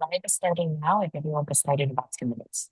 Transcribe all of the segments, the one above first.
Live is starting now if everyone can start in about 2 minutes.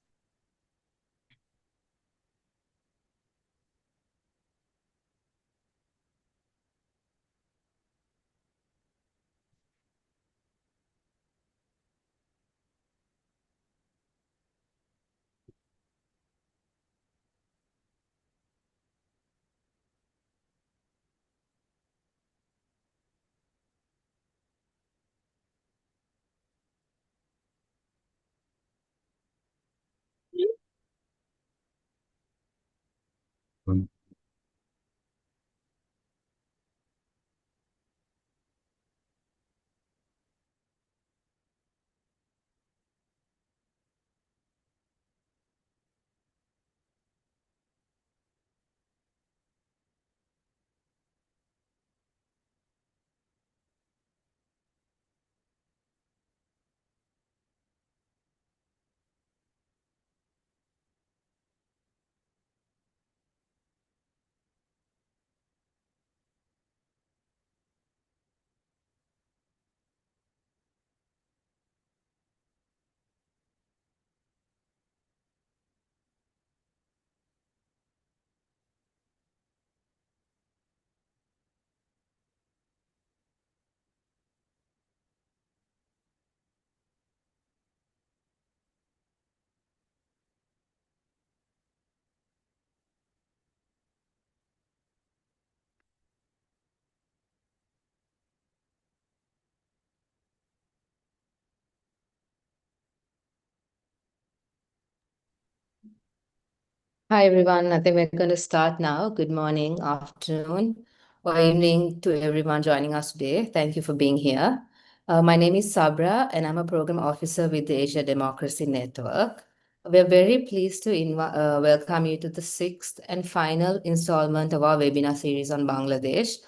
Hi, everyone. I think we're going to start now. Good morning, afternoon, or evening to everyone joining us today. Thank you for being here. My name is Sabra, and I'm a program officer with the Asia Democracy Network. We're very pleased to welcome you to the sixth and final installment of our webinar series on Bangladesh,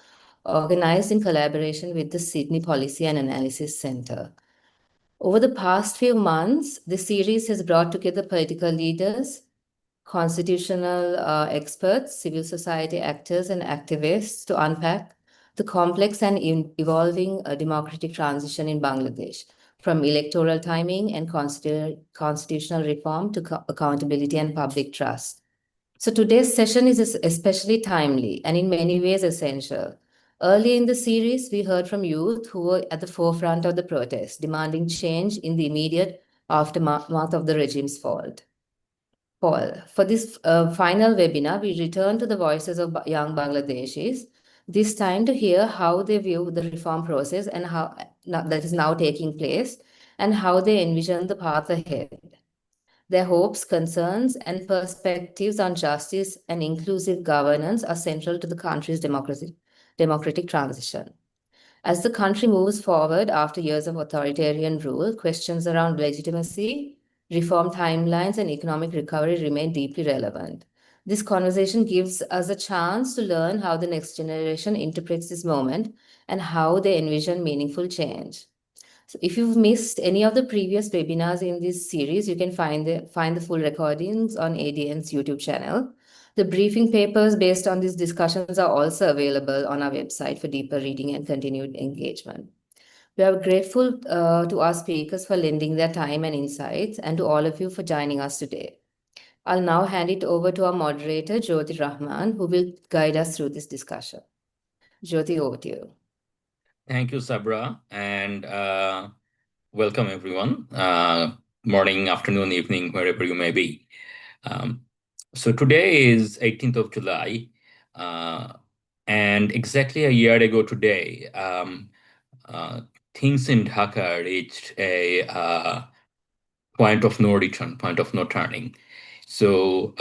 organized in collaboration with the Sydney Policy and Analysis Center. Over the past few months, the series has brought together political leaders, constitutional experts, civil society actors, and activists to unpack the complex and evolving democratic transition in Bangladesh, from electoral timing and constitutional reform to accountability and public trust. So today's session is especially timely and in many ways essential. Early in the series, we heard from youth who were at the forefront of the protest, demanding change in the immediate aftermath of the regime's fall. Paul, for this final webinar, we return to the voices of young Bangladeshis, this time to hear how they view the reform process and how that is now taking place and how they envision the path ahead. Their hopes, concerns, and perspectives on justice and inclusive governance are central to the country's democratic transition. As the country moves forward after years of authoritarian rule, questions around legitimacy, reform timelines, and economic recovery remain deeply relevant. This conversation gives us a chance to learn how the next generation interprets this moment and how they envision meaningful change. So if you've missed any of the previous webinars in this series, you can find the full recordings on ADN's YouTube channel. The briefing papers based on these discussions are also available on our website for deeper reading and continued engagement. We are grateful to our speakers for lending their time and insights, and to all of you for joining us today. I'll now hand it over to our moderator, Jyoti Rahman, who will guide us through this discussion. Jyoti, over to you. Thank you, Sabra, and welcome everyone. Morning, afternoon, evening, wherever you may be. So today is 18th of July, and exactly a year ago today, things in Dhaka reached a point of no return, point of no turning. So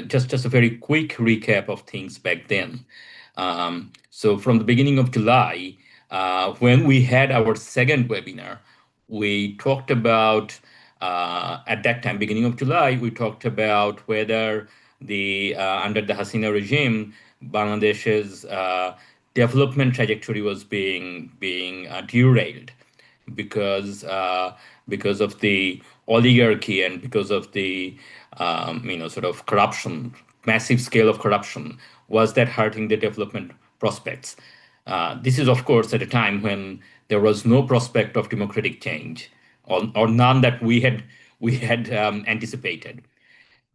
just a very quick recap of things back then. So from the beginning of July, when we had our second webinar, we talked about, at that time, beginning of July, we talked about whether under the Hasina regime, Bangladesh's development trajectory was being derailed because because of the oligarchy and because of the sort of corruption, massive scale of corruption. Was that hurting the development prospects? This is, of course, at a time when there was no prospect of democratic change or none that we had anticipated.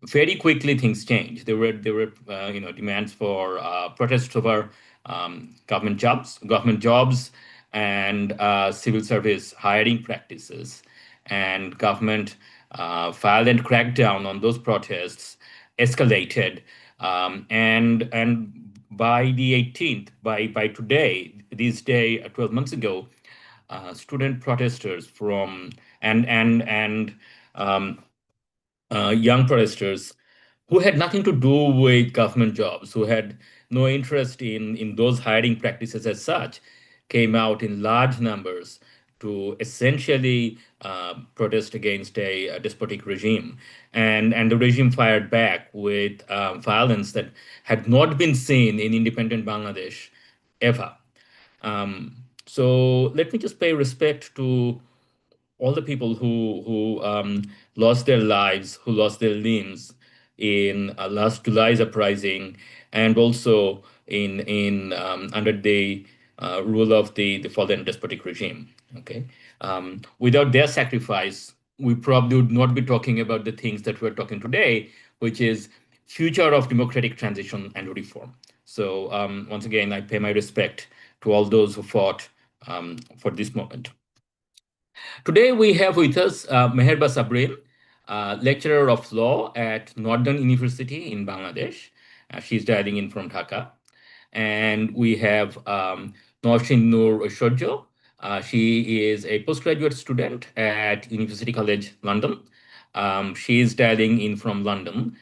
Very quickly things changed. There were demands for protests over government jobs, and civil service hiring practices, and government violent crackdown on those protests escalated, and by the 18th, by today, this day, 12 months ago, student protesters from and um, young protesters who had nothing to do with government jobs, who had no interest in those hiring practices as such, came out in large numbers to essentially protest against a despotic regime. And the regime fired back with violence that had not been seen in independent Bangladesh ever. So let me just pay respect to all the people who lost their lives, who lost their limbs in last July's uprising, and also in under the rule of the fallen despotic regime. Okay, without their sacrifice, we probably would not be talking about the things that we're talking today, which is future of democratic transition and reform. So once again, I pay my respect to all those who fought for this moment. Today we have with us Meherba Sabrin, lecturer of law at Northern University in Bangladesh. She's dialing in from Dhaka. And we have Norshin Noor Aishwarya. She is a postgraduate student at University College London. She is dialing in from London,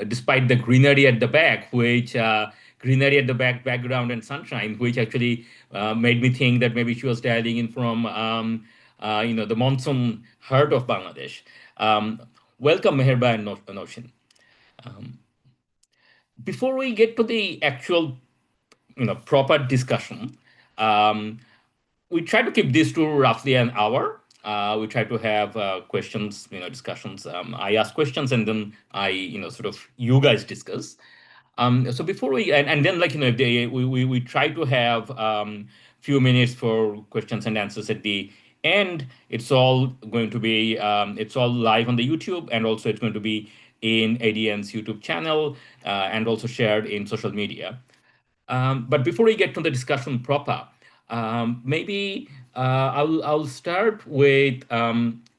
despite the greenery at the back, greenery at the background and sunshine, which actually made me think that maybe she was dialing in from the monsoon heart of Bangladesh. Welcome, Meherba and Norshin. Before we get to the actual, proper discussion, we try to keep this to roughly an hour. We try to have questions, discussions. I ask questions and then I, you guys discuss. So before we and then we try to have few minutes for questions and answers at the end. It's all going to be it's all live on the YouTube, and also it's going to be in ADN's YouTube channel and also shared in social media. But before we get to the discussion proper, maybe I'll start with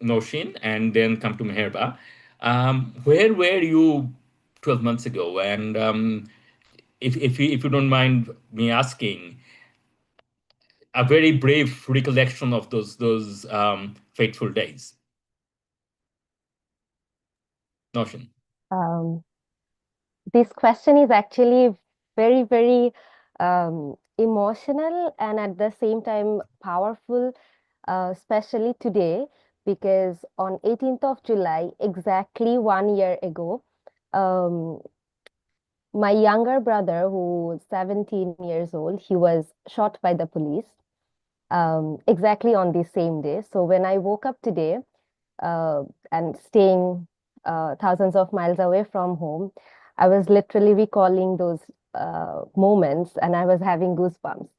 Norshin and then come to Meherba. Where were you 12 months ago? And if you don't mind me asking, a very brief recollection of those fateful days. Norshin. This question is actually very, very emotional and at the same time powerful, especially today, because on 18th of July, exactly 1 year ago, my younger brother, who was 17 years old, he was shot by the police exactly on the same day. So when I woke up today and staying thousands of miles away from home, I was literally recalling those moments and I was having goosebumps.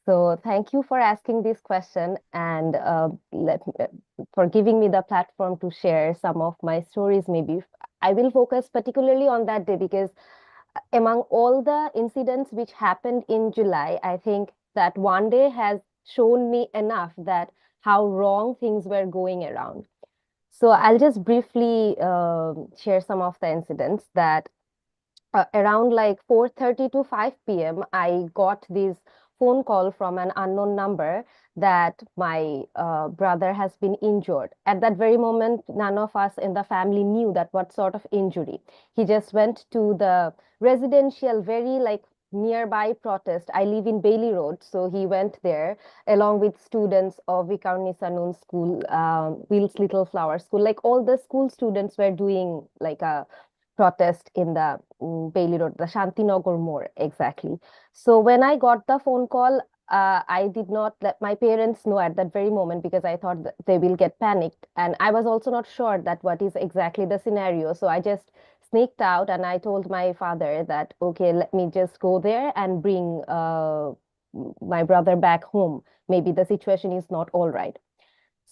So thank you for asking this question and for giving me the platform to share some of my stories. Maybe I will focus particularly on that day because among all the incidents which happened in July, I think that one day has shown me enough that how wrong things were going around. So I'll just briefly share some of the incidents that around like 4:30 to 5 p.m. I got this phone call from an unknown number that my brother has been injured. At that very moment, none of us in the family knew that what sort of injury. He just went to the residential, very like nearby protest. I live in Bailey Road, so he went there along with students of Vikarnisa Noon School, Will's Little Flower School. Like all the school students were doing like a protest in the Bailey Road, the Shantinagar More, exactly. So when I got the phone call, I did not let my parents know at that very moment because I thought that they will get panicked. And I was also not sure that what is exactly the scenario. So I just sneaked out and I told my father that, okay, let me just go there and bring my brother back home. Maybe the situation is not all right.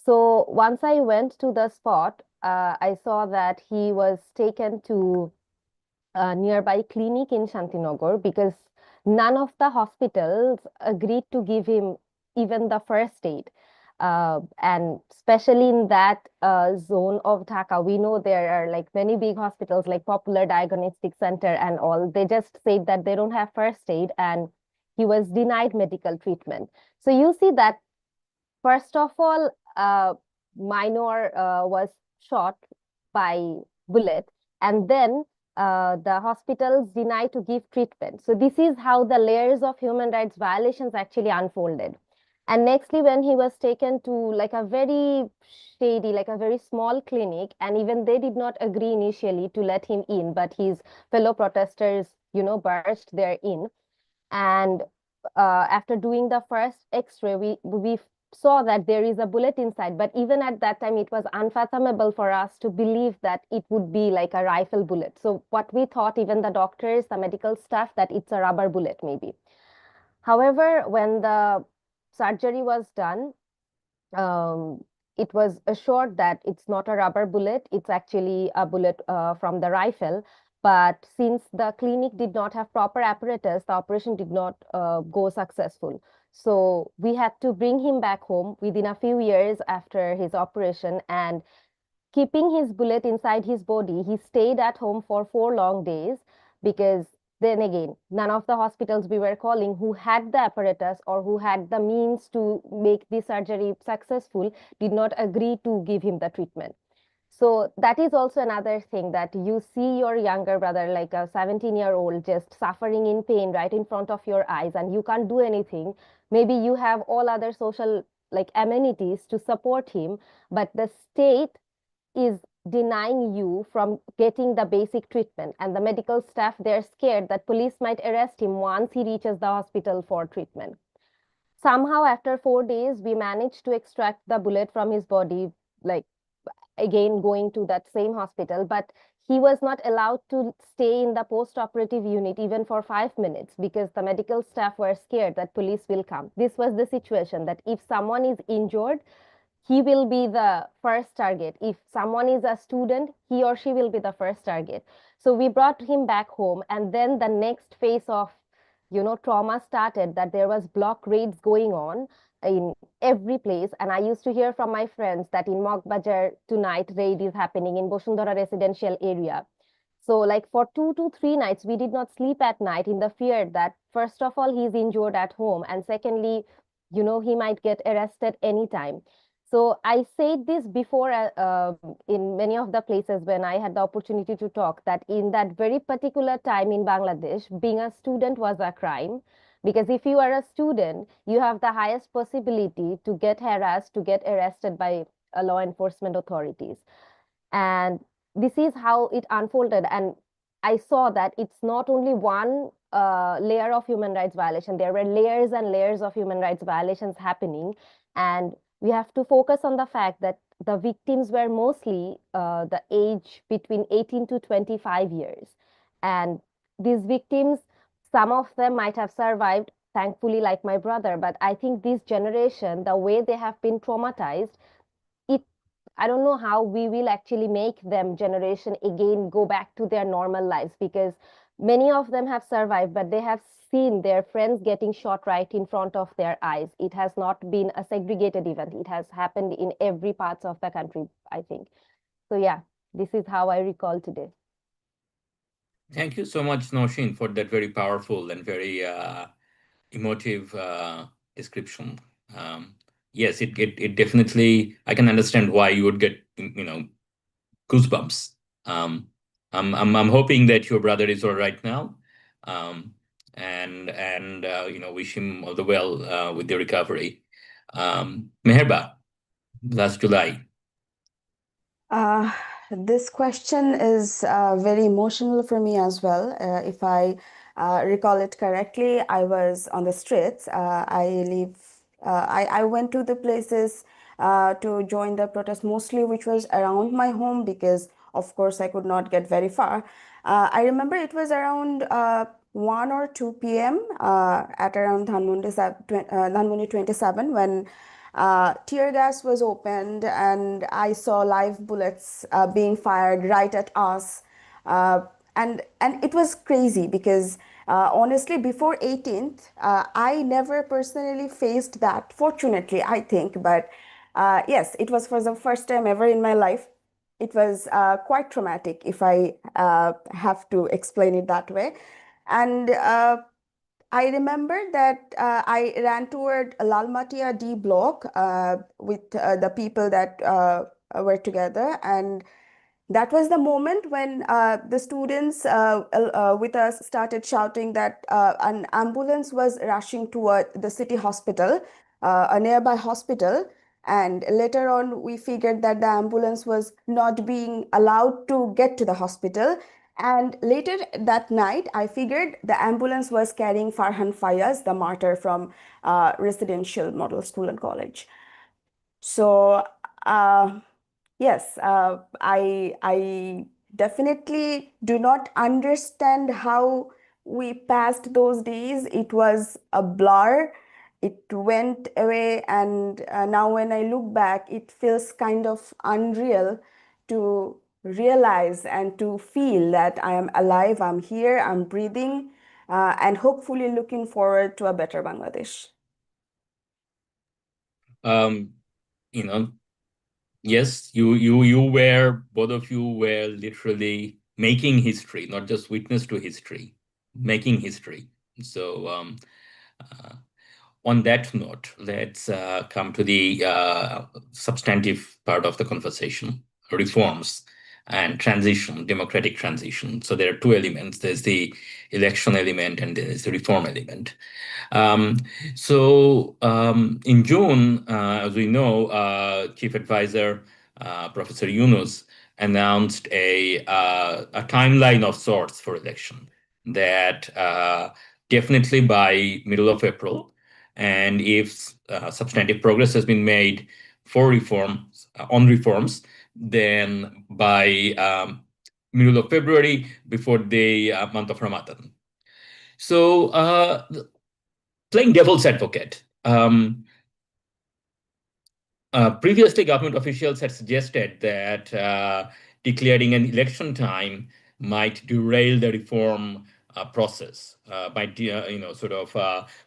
So once I went to the spot, I saw that he was taken to a nearby clinic in Shantinagar because none of the hospitals agreed to give him even the first aid. And especially in that zone of Dhaka, we know there are like many big hospitals like Popular Diagnostic Center and all. They just said that they don't have first aid and he was denied medical treatment. So you see that first of all, minor was shot by bullet, and then the hospitals deny to give treatment. So this is how the layers of human rights violations actually unfolded. And nextly, when he was taken to like a very shady, like a very small clinic, and even they did not agree initially to let him in, but his fellow protesters, burst there in. And after doing the first X-ray, we saw that there is a bullet inside. But even at that time, it was unfathomable for us to believe that it would be like a rifle bullet. So what we thought, even the doctors, the medical staff, that it's a rubber bullet maybe. However, when the surgery was done, um, it was assured that it's not a rubber bullet, it's actually a bullet from the rifle. But since the clinic did not have proper apparatus, the operation did not go successful. So we had to bring him back home within a few years after his operation. And keeping his bullet inside his body, he stayed at home for 4 long days because then again, none of the hospitals we were calling who had the apparatus or who had the means to make the surgery successful did not agree to give him the treatment. So that is also another thing, that you see your younger brother, like a 17-year-old, just suffering in pain right in front of your eyes, and you can't do anything. Maybe you have all other social like amenities to support him, but the state is denying you from getting the basic treatment, and the medical staff, they're scared that police might arrest him once he reaches the hospital for treatment. Somehow after 4 days we managed to extract the bullet from his body, like again going to that same hospital, but he was not allowed to stay in the post-operative unit even for 5 minutes because the medical staff were scared that police will come. This was the situation, that if someone is injured, he will be the first target. If someone is a student, he or she will be the first target. So we brought him back home, and then the next phase of trauma started, that there was block raids going on in every place. And I used to hear from my friends that in Mogbajar tonight raid is happening in Bosundhara residential area. So like for 2 to 3 nights, we did not sleep at night in the fear that first of all, he's injured at home, and secondly, he might get arrested anytime. So I said this before in many of the places when I had the opportunity to talk, that in that very particular time in Bangladesh, being a student was a crime. Because if you are a student, you have the highest possibility to get harassed, to get arrested by law enforcement authorities. And this is how it unfolded. And I saw that it's not only one layer of human rights violation, there were layers and layers of human rights violations happening. And we have to focus on the fact that the victims were mostly the age between 18 to 25 years. And these victims, some of them might have survived, thankfully, like my brother. But I think this generation, the way they have been traumatized, it I don't know how we will actually make them generation again go back to their normal lives, because many of them have survived, but they have seen their friends getting shot right in front of their eyes. It has not been a segregated event. It has happened in every parts of the country, I think. So yeah, this is how I recall today. Thank you so much, Nosheen, for that very powerful and very emotive description. Yes, it definitely, I can understand why you would get, goosebumps. I'm hoping that your brother is all right now, and wish him all the well with the recovery. Meherba, last July. This question is very emotional for me as well. If I recall it correctly, I was on the streets. I went to the places to join the protest, mostly which was around my home, because of course I could not get very far. I remember it was around 1 or 2 p.m. At around Dhanmondi 27, when Tear gas was opened, and I saw live bullets being fired right at us. And it was crazy because honestly, before 18th, I never personally faced that. Fortunately, I think, but yes, it was for the first time ever in my life. It was quite traumatic, if I have to explain it that way. And I remember that I ran toward Lalmatia D block with the people that were together, and that was the moment when the students with us started shouting that an ambulance was rushing toward the city hospital, a nearby hospital. And later on, we figured that the ambulance was not being allowed to get to the hospital. And later that night, I figured the ambulance was carrying Farhan Fayaz, the martyr from Residential Model School and College. So, yes, I definitely do not understand how we passed those days. It was a blur. It went away, and now when I look back, it feels kind of unreal to realize and to feel that I am alive, I'm here, I'm breathing, and hopefully looking forward to a better Bangladesh. You know, yes, both of you were literally making history, not just witness to history, making history. So on that note, let's come to the substantive part of the conversation, reforms and transition, democratic transition. So there are two elements. There's the election element and there's the reform element. In June, as we know, Chief Advisor Professor Yunus announced a timeline of sorts for election that definitely by middle of April, and if substantive progress has been made for reforms, then by middle of February, before the month of Ramadan. So playing devil's advocate, previously government officials had suggested that declaring an election time might derail the reform process.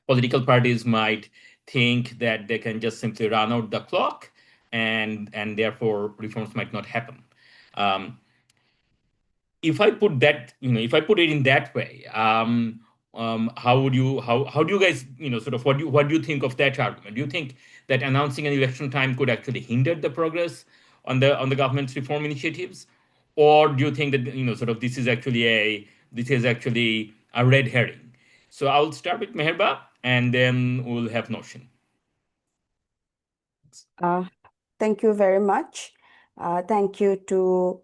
Political parties might think that they can just simply run out the clock, and therefore reforms might not happen. If I put it in that way, how do you guys, what do you think of that argument? Do you think that announcing an election time could actually hinder the progress on the government's reform initiatives, or do you think that this is actually a red herring? So I'll start with Meherba, and then we'll have Noshin. Thank you very much. Thank you to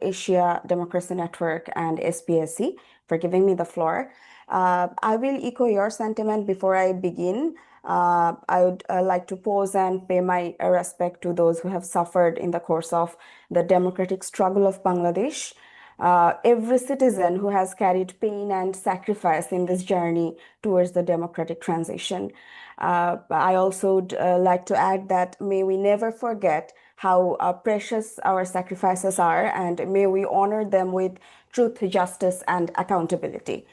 Asia Democracy Network and SPSC for giving me the floor. I will echo your sentiment before I begin. I would like to pause and pay my respect to those who have suffered in the course of the democratic struggle of Bangladesh. Every citizen who has carried pain and sacrifice in this journey towards the democratic transition. I also would like to add that may we never forget how precious our sacrifices are, and may we honor them with truth, justice, and accountability.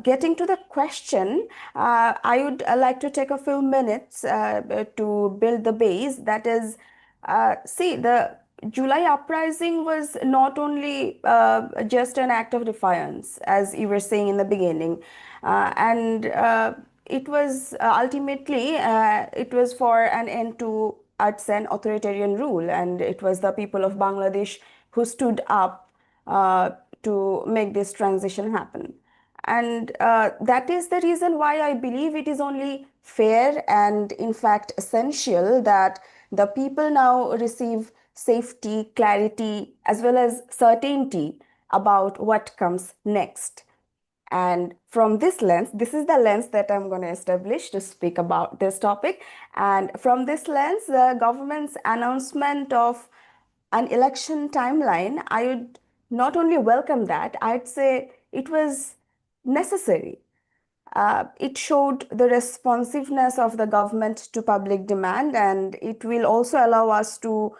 Getting to the question, I would like to take a few minutes to build the base. That is, see, the July uprising was not only just an act of defiance, as you were saying in the beginning, and it was ultimately it was for an end to arts and authoritarian rule, and it was the people of Bangladesh who stood up to make this transition happen. And that is the reason why I believe it is only fair and, in fact, essential that the people now receive safety, clarity, as well as certainty about what comes next. And from this lens, this is the lens that I'm going to establish to speak about this topic. And from this lens, the government's announcement of an election timeline, I would not only welcome that, I'd say it was necessary. It showed the responsiveness of the government to public demand, and it will also allow us to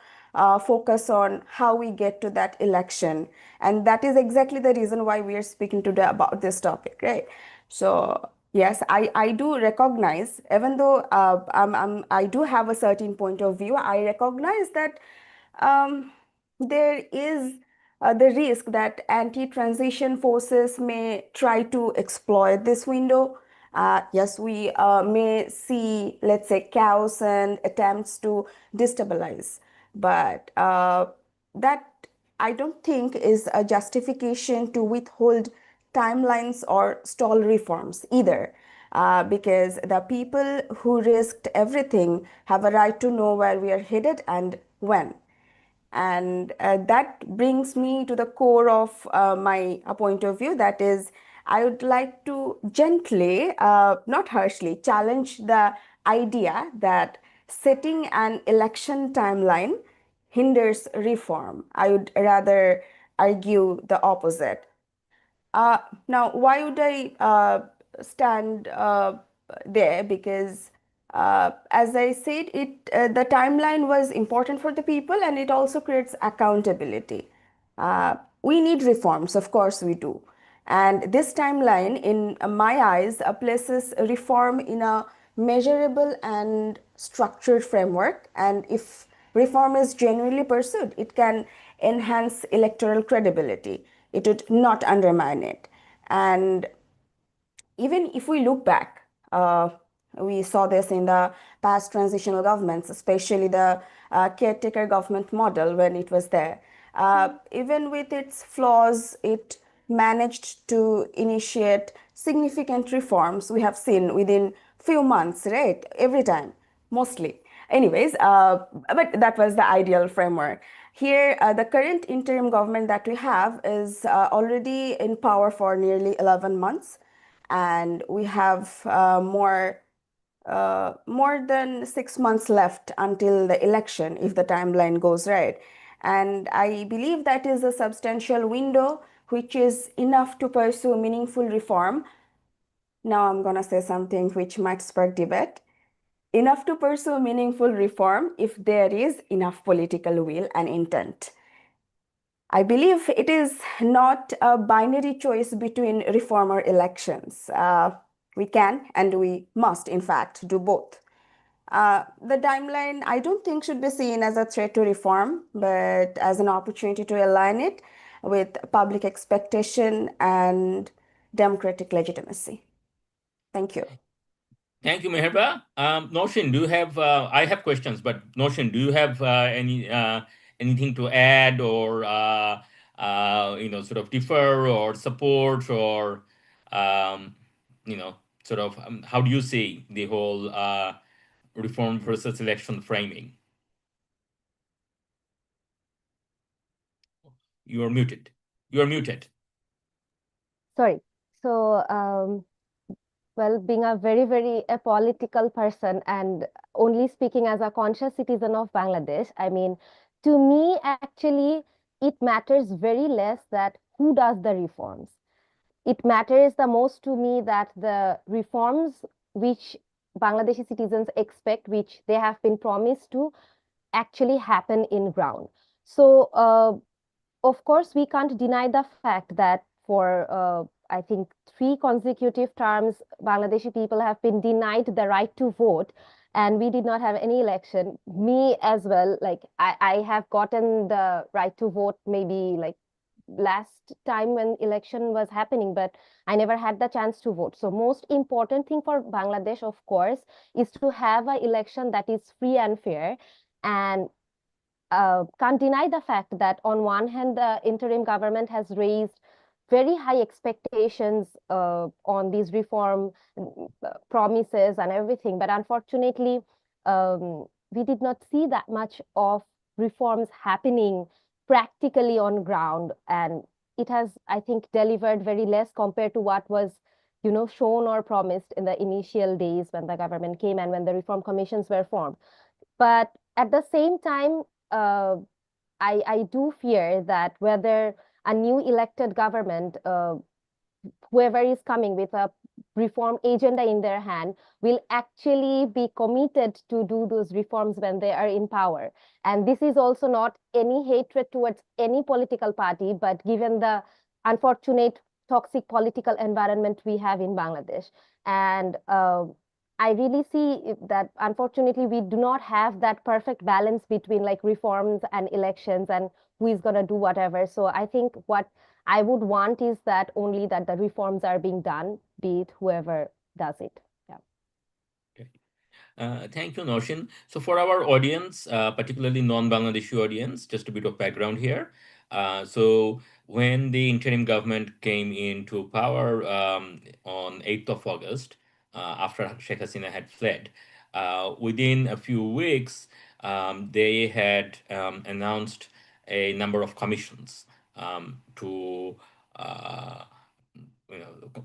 focus on how we get to that election. And that is exactly the reason why we are speaking today about this topic, right? So yes, I do recognize, even though I do have a certain point of view, I recognize that there is the risk that anti-transition forces may try to exploit this window. Yes, we may see, let's say, chaos and attempts to destabilize, but that I don't think is a justification to withhold timelines or stall reforms either. Because the people who risked everything have a right to know where we are headed and when. And that brings me to the core of my point of view. That is, I would like to gently, not harshly, challenge the idea that setting an election timeline hinders reform. I would rather argue the opposite. Now, why would I stand there? Because as I said, the timeline was important for the people, and it also creates accountability. We need reforms, of course we do. And this timeline, in my eyes, places reform in a measurable and structured framework. And if reform is genuinely pursued, it can enhance electoral credibility. It would not undermine it. And even if we look back, we saw this in the past transitional governments, especially the caretaker government model when it was there. Even with its flaws, it managed to initiate significant reforms we have seen within few months, right? Every time, mostly. Anyways, but that was the ideal framework. Here, the current interim government that we have is already in power for nearly 11 months, and we have more than 6 months left until the election if the timeline goes right. And I believe that is a substantial window which is enough to pursue meaningful reform. Now I'm going to say something which might spark debate. Enough to pursue meaningful reform if there is enough political will and intent. I believe it is not a binary choice between reform or elections. We can and we must, in fact, do both. The timeline, I don't think, should be seen as a threat to reform, but as an opportunity to align it with public expectation and democratic legitimacy. Thank you. Thank you, Meherba. Noshin, do you have? I have questions, but Noshin, do you have anything to add, or sort of defer or support, or sort of how do you see the whole reform versus election framing? You are muted. You are muted. Sorry. So, well, being a very, very apolitical person and only speaking as a conscious citizen of Bangladesh, I mean, to me, actually, it matters very less that who does the reforms. It matters the most to me that the reforms which Bangladeshi citizens expect, which they have been promised to, actually happen in ground. So, of course, we can't deny the fact that for, I think, 3 consecutive terms, Bangladeshi people have been denied the right to vote, and we did not have any election. Me as well, like I have gotten the right to vote maybe like last time when election was happening, but I never had the chance to vote. So most important thing for Bangladesh, of course, is to have an election that is free and fair. And can't deny the fact that on one hand, the interim government has raised very high expectations on these reform promises and everything. But unfortunately, we did not see that much of reforms happening practically on ground. And it has, I think, delivered very less compared to what was, shown or promised in the initial days when the government came and when the reform commissions were formed. But at the same time, I do fear that whether a new elected government, whoever is coming with a reform agenda in their hand will actually be committed to do those reforms when they are in power. And this is also not any hatred towards any political party, but given the unfortunate toxic political environment we have in Bangladesh. And I really see that unfortunately we do not have that perfect balance between like reforms and elections and who is going to do whatever. So I think what I would want is that only that the reforms are being done, be it whoever does it. Yeah. Thank you, Norshin. So for our audience, particularly non-Bangladeshi audience, just a bit of background here. So when the interim government came into power on 8th of August, after Sheikh Hasina had fled, within a few weeks, they had announced a number of commissions to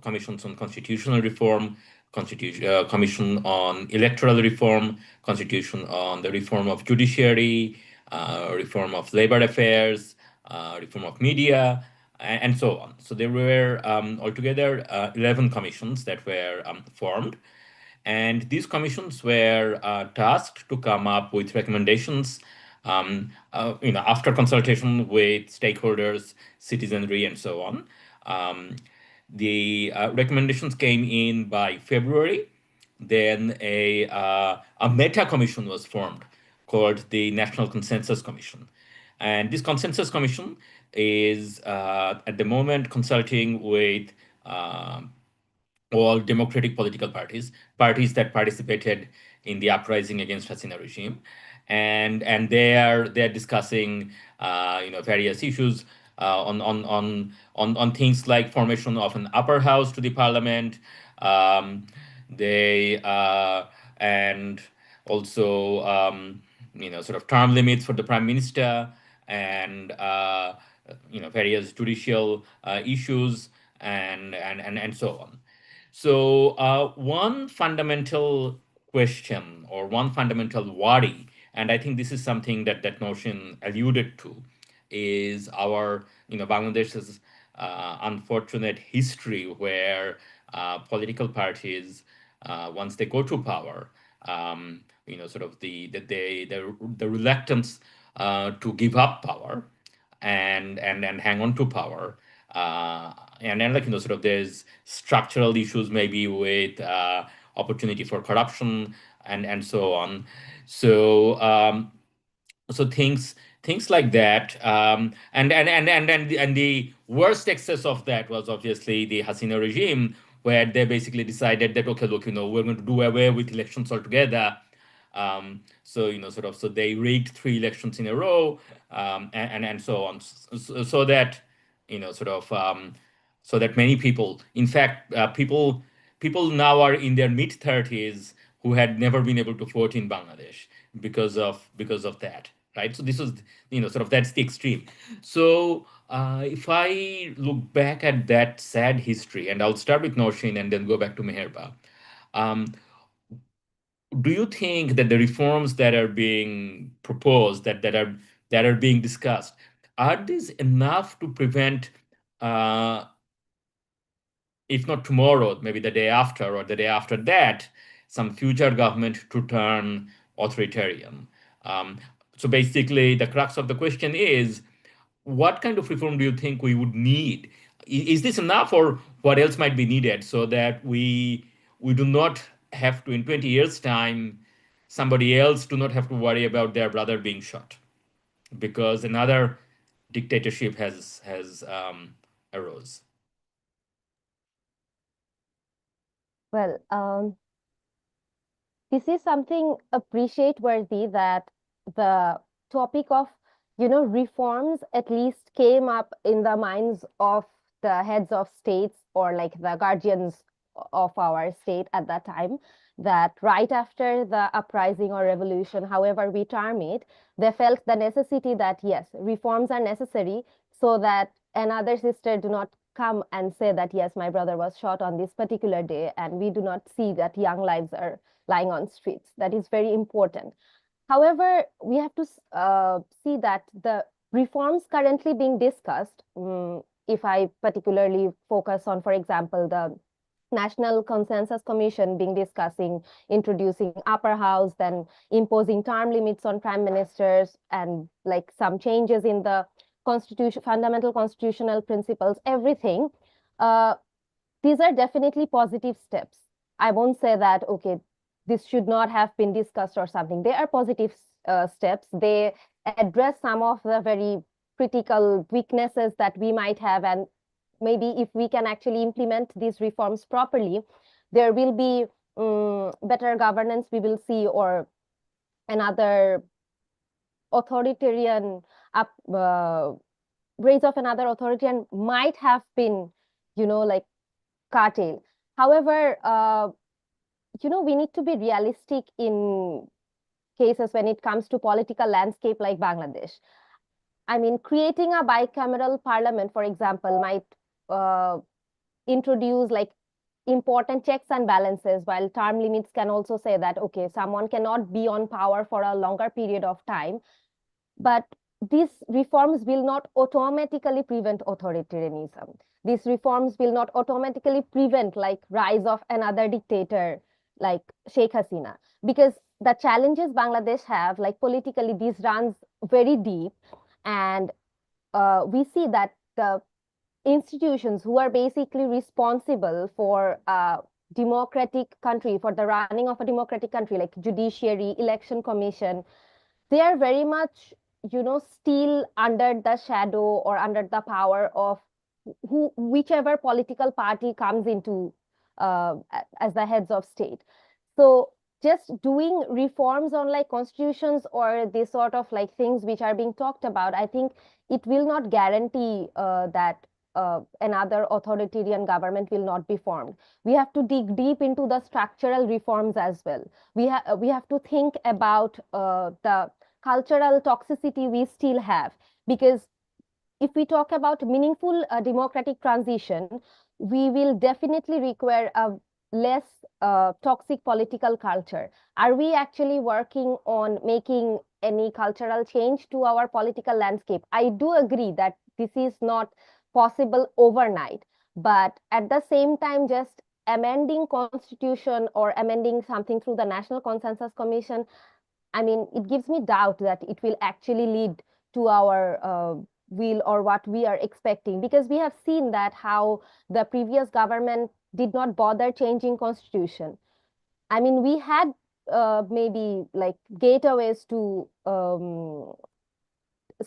commissions on constitutional reform, commission on electoral reform, constitution on the reform of judiciary, reform of labor affairs, reform of media, and so on. So there were altogether 11 commissions that were formed. And these commissions were tasked to come up with recommendations, after consultation with stakeholders, citizenry, and so on. The recommendations came in by February. Then a meta commission was formed called the National Consensus Commission. And this Consensus Commission is at the moment consulting with all democratic political parties that participated in the uprising against Hasina regime, and they're discussing various issues on things like formation of an upper house to the parliament, they and also sort of term limits for the prime minister, and various judicial issues, and so on. So one fundamental question or one fundamental worry, and I think this is something that Norshin alluded to, is our Bangladesh's unfortunate history where political parties, once they go to power, sort of the reluctance to give up power and hang on to power, and then sort of there's structural issues maybe with opportunity for corruption and so on. So things like that, and the worst excess of that was obviously the Hasina regime, where they basically decided that, okay, look, we're going to do away with elections altogether. So they rigged 3 elections in a row, and so on, so that so that many people, in fact, people now are in their mid-30s who had never been able to vote in Bangladesh because of that, right? So this was sort of, that's the extreme. So if I look back at that sad history, and I'll start with Norshin and then go back to Meherba, do you think that the reforms that are being proposed, that are being discussed, are these enough to prevent, if not tomorrow, maybe the day after or the day after that, some future government to turn authoritarian? So basically, the crux of the question is, what kind of reform do you think we would need? Is this enough, or what else might be needed, so that we do not have to, in 20 years' time, somebody else do not have to worry about their brother being shot because another dictatorship has arose? Well, this is something appreciate worthy, that the topic of reforms at least came up in the minds of the heads of states, or like the guardians of our state at that time, that right after the uprising or revolution, however we term it, they felt the necessity that yes, reforms are necessary, so that another sister do not come and say that yes, my brother was shot on this particular day, and we do not see that young lives are lying on streets. That is very important. However, we have to see that the reforms currently being discussed, if I particularly focus on, for example, the National Consensus Commission being discussing introducing upper house, then imposing term limits on prime ministers, and like some changes in the constitution, fundamental constitutional principles, everything. These are definitely positive steps. I won't say that, okay, this should not have been discussed or something. They are positive steps. They address some of the very critical weaknesses that we might have, and maybe if we can actually implement these reforms properly, there will be better governance we will see, or another authoritarian rise of another authoritarian might have been, like curtailed. However, we need to be realistic in cases when it comes to political landscape like Bangladesh. I mean, creating a bicameral parliament, for example, might introduce like important checks and balances, while term limits can also say that, okay, someone cannot be on power for a longer period of time. But these reforms will not automatically prevent authoritarianism. These reforms will not automatically prevent like rise of another dictator like Sheikh Hasina, because the challenges Bangladesh have, like politically, this runs very deep, and we see that the institutions who are basically responsible for a democratic country, for the running of a democratic country, like judiciary, election commission, they are very much, still under the shadow or under the power of whichever political party comes into as the heads of state. So just doing reforms on like constitutions or this sort of like things which are being talked about, I think it will not guarantee that another authoritarian government will not be formed. We have to dig deep into the structural reforms as well. We have to think about the cultural toxicity we still have, because if we talk about meaningful democratic transition, we will definitely require a less toxic political culture. Are we actually working on making any cultural change to our political landscape? I do agree that this is not possible overnight, but at the same time, just amending constitution or amending something through the National Consensus Commission, I mean, it gives me doubt that it will actually lead to our will or what we are expecting, because we have seen that how the previous government did not bother changing constitution. I mean, we had maybe like gateways to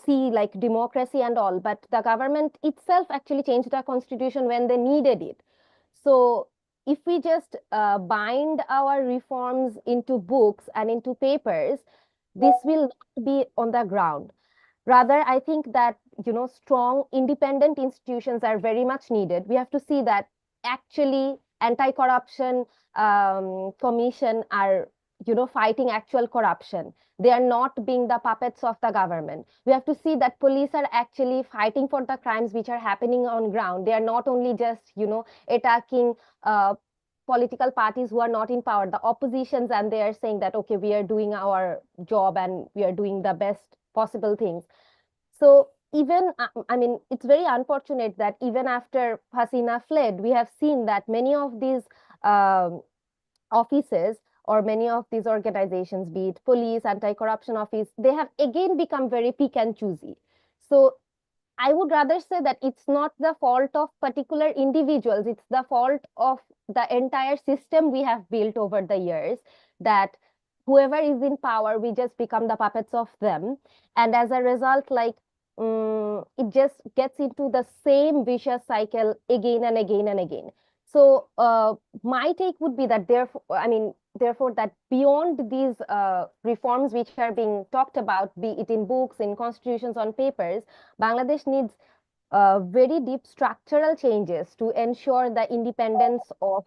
see like democracy and all, but the government itself actually changed the constitution when they needed it. So if we just bind our reforms into books and into papers, this will not be on the ground. Rather, I think that, strong independent institutions are very much needed. We have to see that actually anti-corruption commission are, fighting actual corruption. They are not being the puppets of the government. We have to see that police are actually fighting for the crimes which are happening on ground. They are not only just, attacking political parties who are not in power, the oppositions, and they are saying that, okay, we are doing our job and we are doing the best possible things. So even, I mean, it's very unfortunate that even after Hasina fled, we have seen that many of these offices or many of these organizations, be it police, anti-corruption office, they have again become very pick and choosy. So I would rather say that it's not the fault of particular individuals, it's the fault of the entire system we have built over the years, that whoever is in power, we just become the puppets of them. And as a result, like, it just gets into the same vicious cycle again and again and again. So my take would be that therefore, that beyond these reforms which are being talked about, be it in books, in constitutions, on papers, Bangladesh needs very deep structural changes to ensure the independence of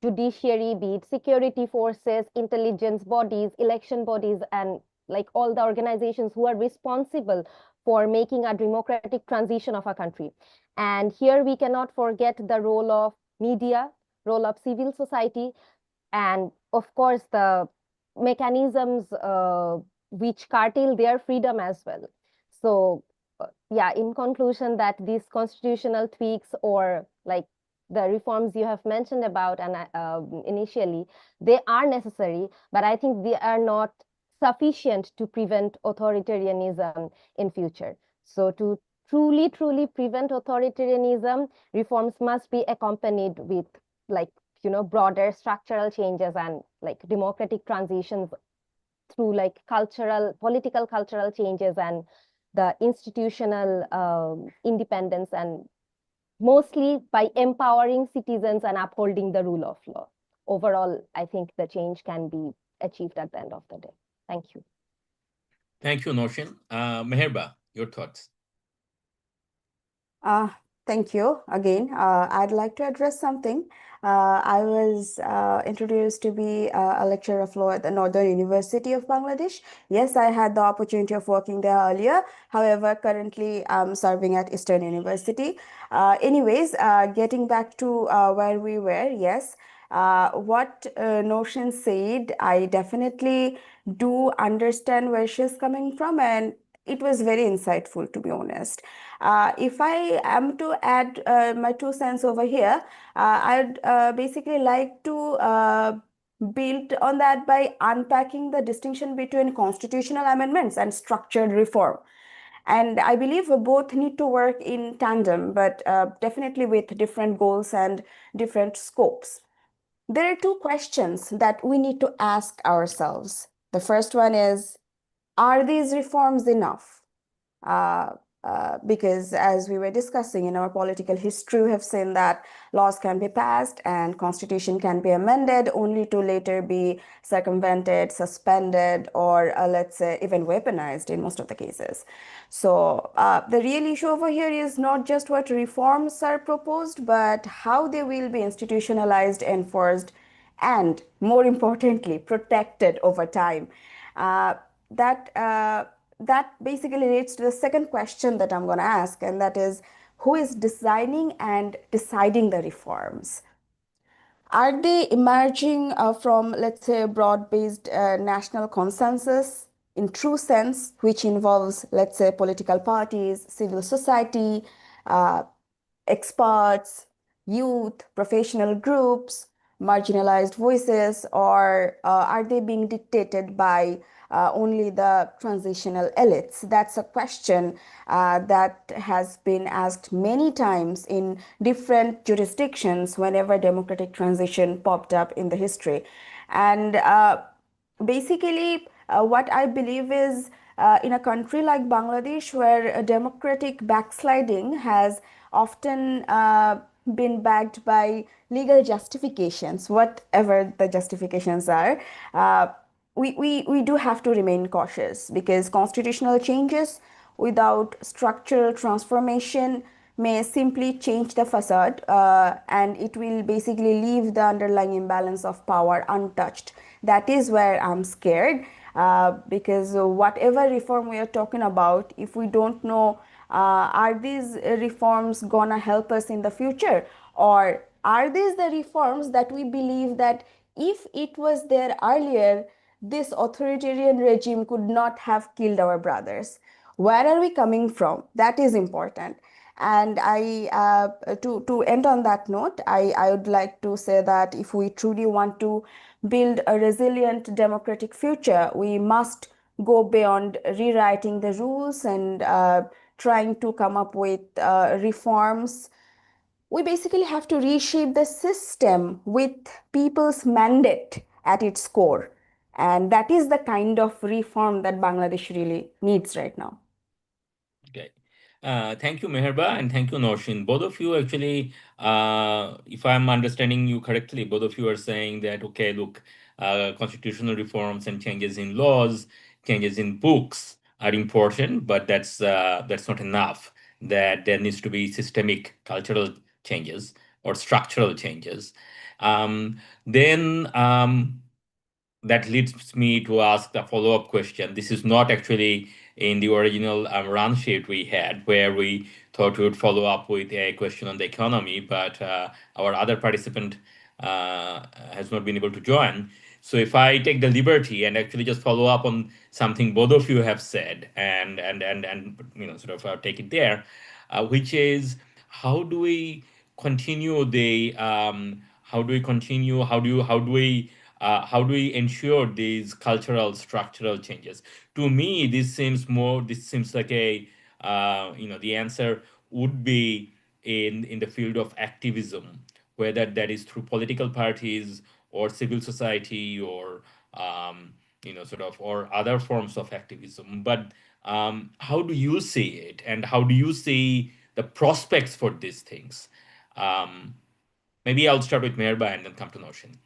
judiciary, be it security forces, intelligence bodies, election bodies, and like all the organizations who are responsible for making a democratic transition of a country. And here we cannot forget the role of media, role of civil society, and of course the mechanisms which curtail their freedom as well. So yeah, in conclusion, that these constitutional tweaks or like the reforms you have mentioned about and initially, they are necessary, but I think they are not sufficient to prevent authoritarianism in future. So to truly prevent authoritarianism, reforms must be accompanied with like, broader structural changes and like democratic transitions through like political cultural changes and the institutional independence, and mostly by empowering citizens and upholding the rule of law. Overall, I think the change can be achieved at the end of the day. Thank you. Thank you, Noshin. Meherba, your thoughts. Thank you again. I'd like to address something. I was introduced to be a lecturer of law at the Northern University of Bangladesh. Yes, I had the opportunity of working there earlier. However, currently I'm serving at Eastern University. Anyways, getting back to where we were, yes, what Noshin said, I definitely do understand where she's coming from, and it was very insightful, to be honest. If I am to add my 2 cents over here, I'd basically like to build on that by unpacking the distinction between constitutional amendments and structured reform. And I believe both need to work in tandem, but definitely with different goals and different scopes. There are 2 questions that we need to ask ourselves. The first one is, are these reforms enough? Because as we were discussing in our political history, we have seen that laws can be passed and constitution can be amended only to later be circumvented, suspended, or let's say even weaponized in most of the cases. So the real issue over here is not just what reforms are proposed, but how they will be institutionalized, enforced, and more importantly, protected over time. That basically leads to the second question that I'm going to ask, and that is, who is designing and deciding the reforms? Are they emerging from, let's say, a broad-based national consensus in true sense, which involves, let's say, political parties, civil society, uh, experts, youth, professional groups, marginalized voices, or are they being dictated by only the transitional elites? That's a question that has been asked many times in different jurisdictions whenever democratic transition popped up in the history. And basically, what I believe is in a country like Bangladesh, where a democratic backsliding has often been backed by legal justifications, whatever the justifications are, we do have to remain cautious, because constitutional changes without structural transformation may simply change the facade, and it will basically leave the underlying imbalance of power untouched. That is where I'm scared, because whatever reform we are talking about, if we don't know, are these reforms gonna help us in the future, or are these the reforms that we believe that if it was there earlier, this authoritarian regime could not have killed our brothers? Where are we coming from? That is important. And to end on that note, I would like to say that if we truly want to build a resilient democratic future, we must go beyond rewriting the rules and trying to come up with reforms. We basically have to reshape the system with people's mandate at its core. And that is the kind of reform that Bangladesh really needs right now. Okay. Thank you, Meherba, and thank you, Noshin. Both of you actually, if I'm understanding you correctly, both of you are saying that, okay, look, constitutional reforms and changes in laws, changes in books are important, but that's not enough. That there needs to be systemic cultural changes or structural changes. Then that leads me to ask the follow-up question. This is not actually in the original run sheet we had, where we thought we would follow up with a question on the economy, but our other participant has not been able to join. So if I take the liberty and actually just follow up on something both of you have said, and sort of take it there, which is, how do we continue the how do we continue? How do we ensure these cultural structural changes? To me, this seems like a the answer would be in the field of activism, whether that is through political parties or civil society or sort of or other forms of activism. But how do you see it, and how do you see the prospects for these things? Maybe I'll start with Meherba and then come to Norshin.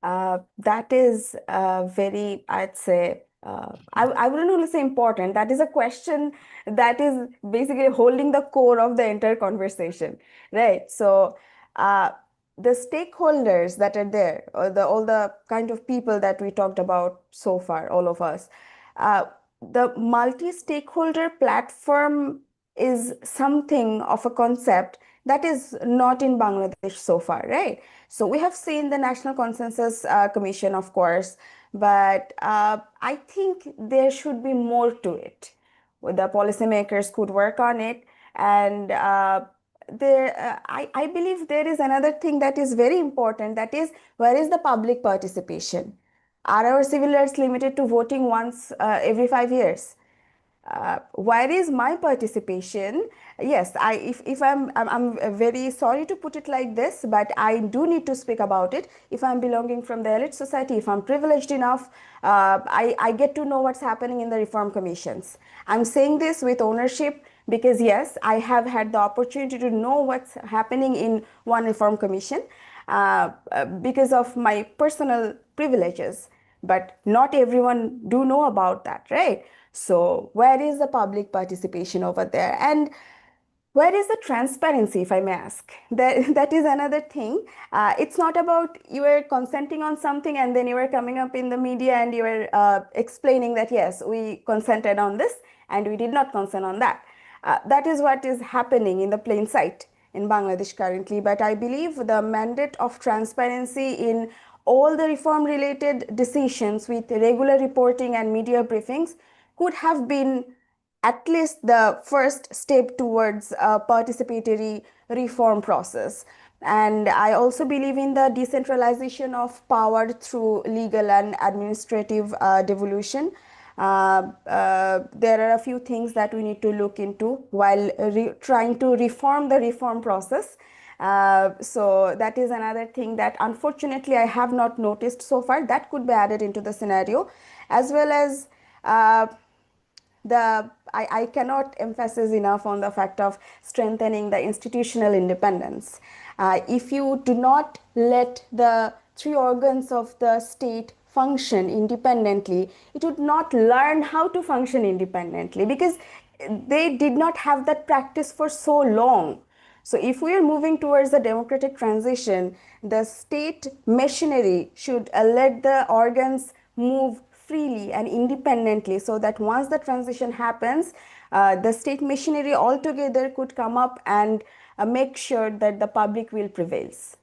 That is very, I'd say, I wouldn't only say important. That is a question that is basically holding the core of the entire conversation, right? So, the stakeholders that are there, or all the kind of people that we talked about so far, all of us, the multi-stakeholder platform is something of a concept that is not in Bangladesh so far, right? So we have seen the National Consensus Commission, of course, but I think there should be more to it. The policymakers could work on it, and I believe there is another thing that is very important. That is, where is the public participation? Are our civil rights limited to voting once every 5 years? Where is my participation? Yes, if I'm very sorry to put it like this, but I do need to speak about it. If I'm belonging from the elite society, if I'm privileged enough, I get to know what's happening in the reform commissions. I'm saying this with ownership because yes, I have had the opportunity to know what's happening in one reform commission because of my personal privileges. But not everyone do know about that, right? So where is the public participation over there? And where is the transparency, if I may ask? That is another thing. It's not about you are consenting on something and then you are coming up in the media and you are explaining that, yes, we consented on this and we did not consent on that. That is what is happening in the plain sight in Bangladesh currently. But I believe the mandate of transparency in all the reform related decisions with regular reporting and media briefings could have been at least the first step towards a participatory reform process. And I also believe in the decentralization of power through legal and administrative devolution. There are a few things that we need to look into while trying to reform the reform process. So that is another thing that unfortunately I have not noticed so far that could be added into the scenario, as well as I cannot emphasize enough on the fact of strengthening the institutional independence. If you do not let the three organs of the state function independently, it would not learn how to function independently because they did not have that practice for so long. So if we are moving towards a democratic transition, the state machinery should let the organs move freely and independently so that once the transition happens, the state machinery altogether could come up and make sure that the public will prevails.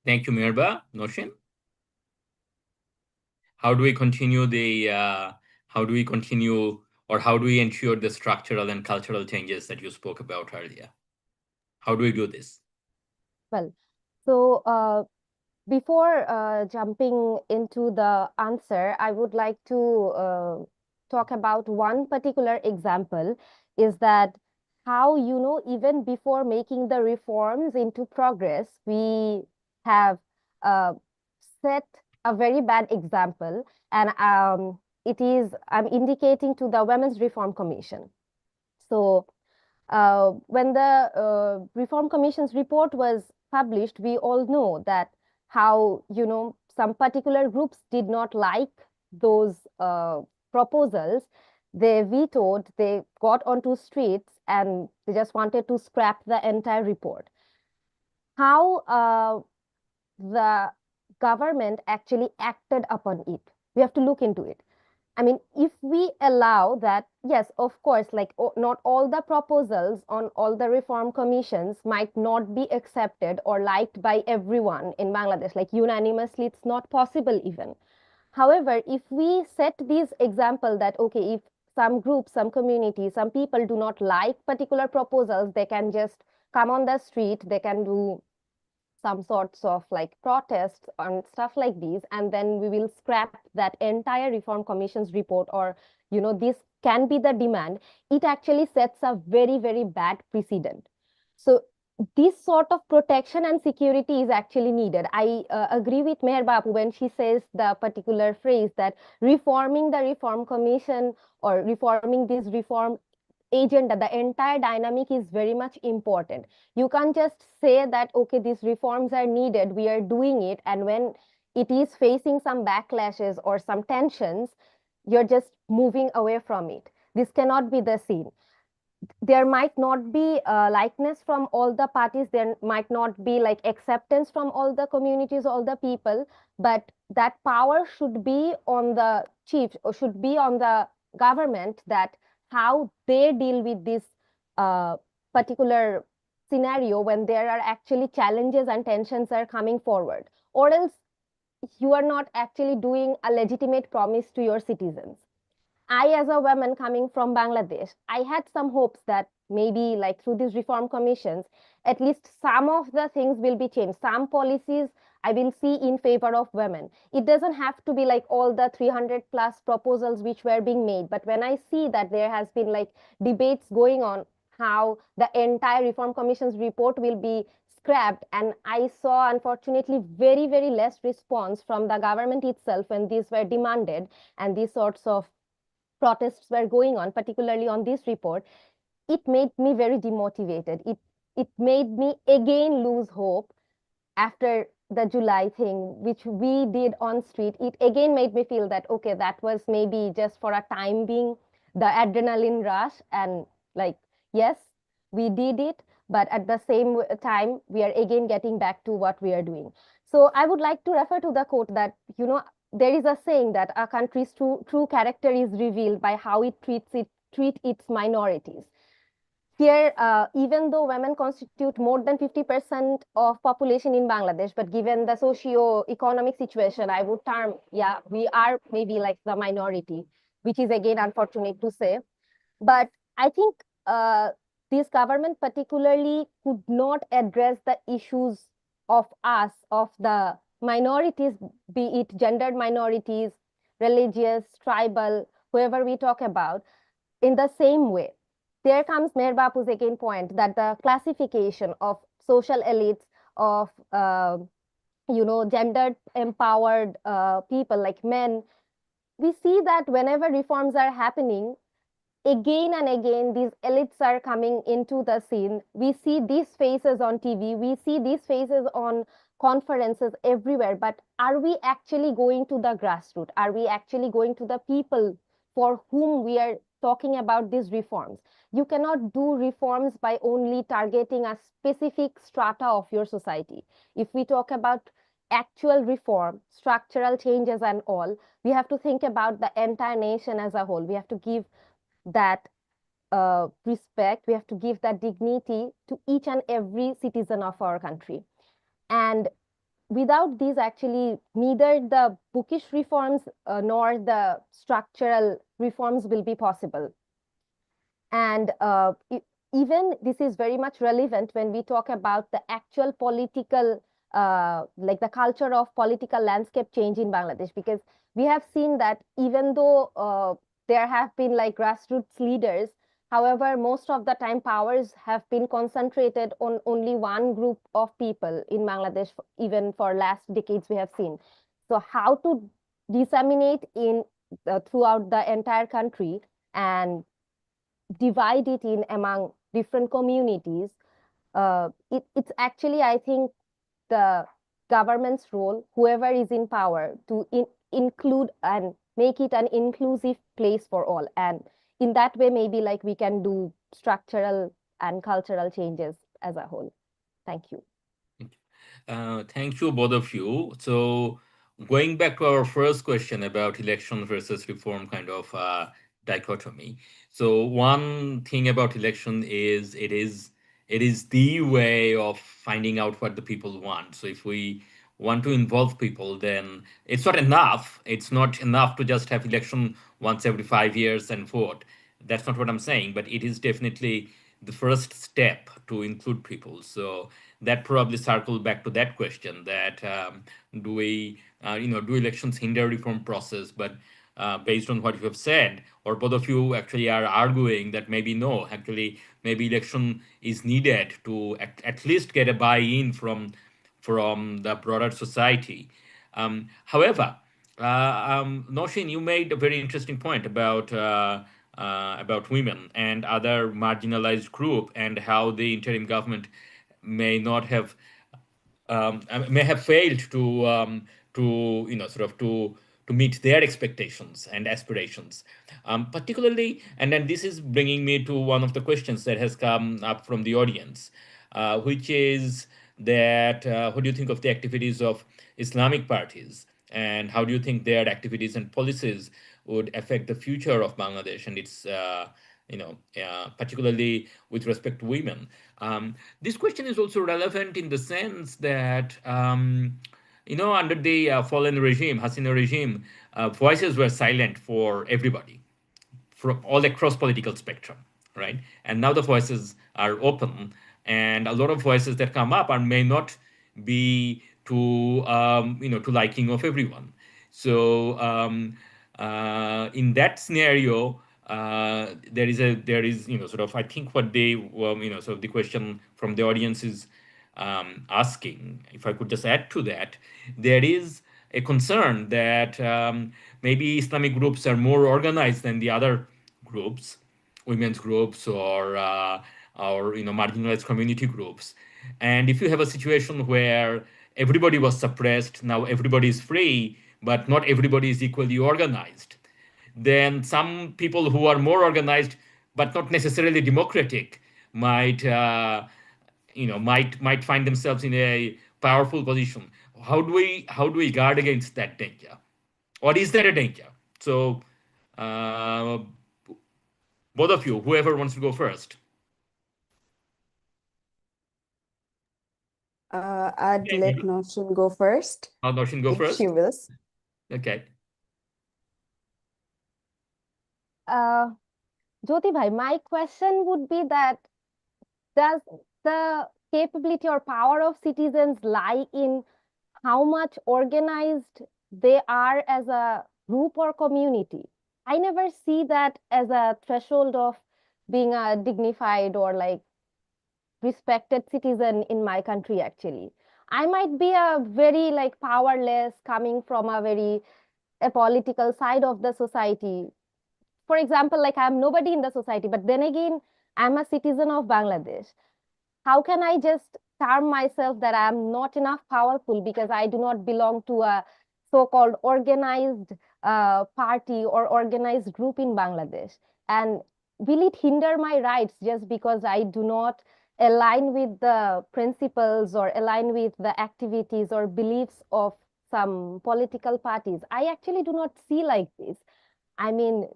Thank you, Meherba. Norshin? How do we continue or how do we ensure the structural and cultural changes that you spoke about earlier? How do we do this? Well, so before jumping into the answer, I would like to talk about one particular example, is that how, even before making the reforms into progress, we have set a very bad example. And I'm indicating to the Women's Reform Commission. So when the Reform Commission's report was published, we all know that how, some particular groups did not like those proposals. They vetoed, they got onto streets and they just wanted to scrap the entire report. How the government actually acted upon it, we have to look into it. I mean, if we allow that, yes, of course, like not all the proposals on all the reform commissions might not be accepted or liked by everyone in Bangladesh, like unanimously, it's not possible even. However, if we set these example that, okay, if some groups, some communities, some people do not like particular proposals, they can just come on the street, they can do some sorts of like protests and stuff like these, and then we will scrap that entire Reform Commission's report, or this can be the demand. It actually sets a very, very bad precedent. So this sort of protection and security is actually needed. I agree with Meher Bapu when she says the particular phrase that reforming the Reform Commission or reforming this reform agenda, the entire dynamic is very much important. You can't just say that, okay, these reforms are needed, we are doing it, and when it is facing some backlashes or some tensions, you're just moving away from it. This cannot be the scene. There might not be likeness from all the parties, there might not be like acceptance from all the communities, all the people, but that power should be on the chiefs or should be on the government, that how they deal with this particular scenario when there are actually challenges and tensions are coming forward, or else you are not actually doing a legitimate promise to your citizens. I, as a woman coming from Bangladesh, I had some hopes that maybe like through these reform commissions, at least some of the things will be changed. Some policies I will see in favor of women. It doesn't have to be like all the 300 plus proposals which were being made. But when I see that there has been like debates going on how the entire reform commission's report will be scrapped, and I saw unfortunately very, very less response from the government itself when these were demanded and these sorts of protests were going on, particularly on this report, it made me very demotivated. It made me again lose hope after the July thing, which we did on street. It again made me feel that, okay, that was maybe just for a time being, the adrenaline rush, and like, yes, we did it, but at the same time, we are again getting back to what we are doing. So I would like to refer to the quote that, there is a saying that a country's true character is revealed by how it treat its minorities. Here, even though women constitute more than 50% of population in Bangladesh, but given the socio-economic situation, I would term, yeah, we are maybe like the minority, which is again unfortunate to say. But I think this government particularly could not address the issues of us, of the minorities, be it gendered minorities, religious, tribal, whoever we talk about, in the same way. There comes Meher Bapu's again point that the classification of social elites, of gendered empowered people like men, we see that whenever reforms are happening, again and again these elites are coming into the scene. We see these faces on TV, we see these faces on conferences everywhere, but are we actually going to the grassroots? Are we actually going to the people for whom we are talking about these reforms? You cannot do reforms by only targeting a specific strata of your society. If we talk about actual reform, structural changes and all, we have to think about the entire nation as a whole. We have to give that respect, we have to give that dignity to each and every citizen of our country. And without these, actually, neither the bookish reforms nor the structural reforms will be possible. And even this is very much relevant when we talk about the actual political, like the culture of political landscape change in Bangladesh, because we have seen that even though there have been like grassroots leaders, however, most of the time powers have been concentrated on only one group of people in Bangladesh, even for last decades we have seen. So how to disseminate in throughout the entire country and divide it in among different communities, it's actually, I think, the government's role, whoever is in power, to include and make it an inclusive place for all. And in that way, maybe like we can do structural and cultural changes as a whole. Thank you. Thank you, both of you. So going back to our first question about election versus reform kind of dichotomy. So one thing about election is it is the way of finding out what the people want. So if we want to involve people, then it's not enough. It's not enough to just have election once every 5 years and vote. That's not what I'm saying, but it is definitely the first step to include people. So that probably circle back to that question that do we, do elections hinder reform process? But based on what you have said, or both of you actually are arguing that maybe no, actually maybe election is needed to at least get a buy-in from the broader society. However, Noshin, you made a very interesting point about women and other marginalized group and how the interim government may not have may have failed to sort of to meet their expectations and aspirations, particularly. And then this is bringing me to one of the questions that has come up from the audience, which is that what do you think of the activities of Islamic parties, and how do you think their activities and policies would affect the future of Bangladesh and its particularly with respect to women? This question is also relevant in the sense that, under the fallen regime, Hasina regime, voices were silent for everybody from all across political spectrum, right? And now the voices are open, and a lot of voices that come up may not be to liking of everyone. So in that scenario, there is sort of, I think what they sort of the question from the audience is asking, if I could just add to that, there is a concern that maybe Islamic groups are more organized than the other groups, women's groups or marginalized community groups. And if you have a situation where everybody was suppressed, now everybody is free, but not everybody is equally organized, then some people who are more organized but not necessarily democratic might might find themselves in a powerful position. How do we guard against that danger, or is there a danger? So both of you, whoever wants to go first. I'd Okay, let maybe. Noshin go first, Noshin, go if first. she wills. Okay. Jyoti bhai, my question would be that does the capability or power of citizens lie in how much organized they are as a group or community? I never see that as a threshold of being a dignified or like respected citizen in my country, actually. I might be a very like powerless, coming from a very apolitical side of the society. For example, like I'm nobody in the society, but then again, I'm a citizen of Bangladesh. How can I just term myself that I'm not enough powerful because I do not belong to a so-called organized party or organized group in Bangladesh? And will it hinder my rights just because I do not align with the principles or align with the activities or beliefs of some political parties? I actually do not see like this. I mean,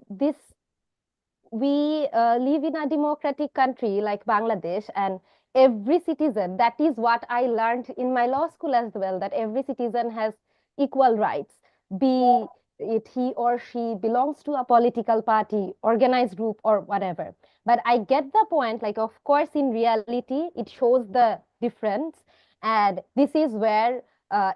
we live in a democratic country like Bangladesh, and every citizen, that is what I learned in my law school as well, that every citizen has equal rights, be it he or she belongs to a political party, organized group, or whatever. But I get the point, like, of course, in reality, it shows the difference. And this is where,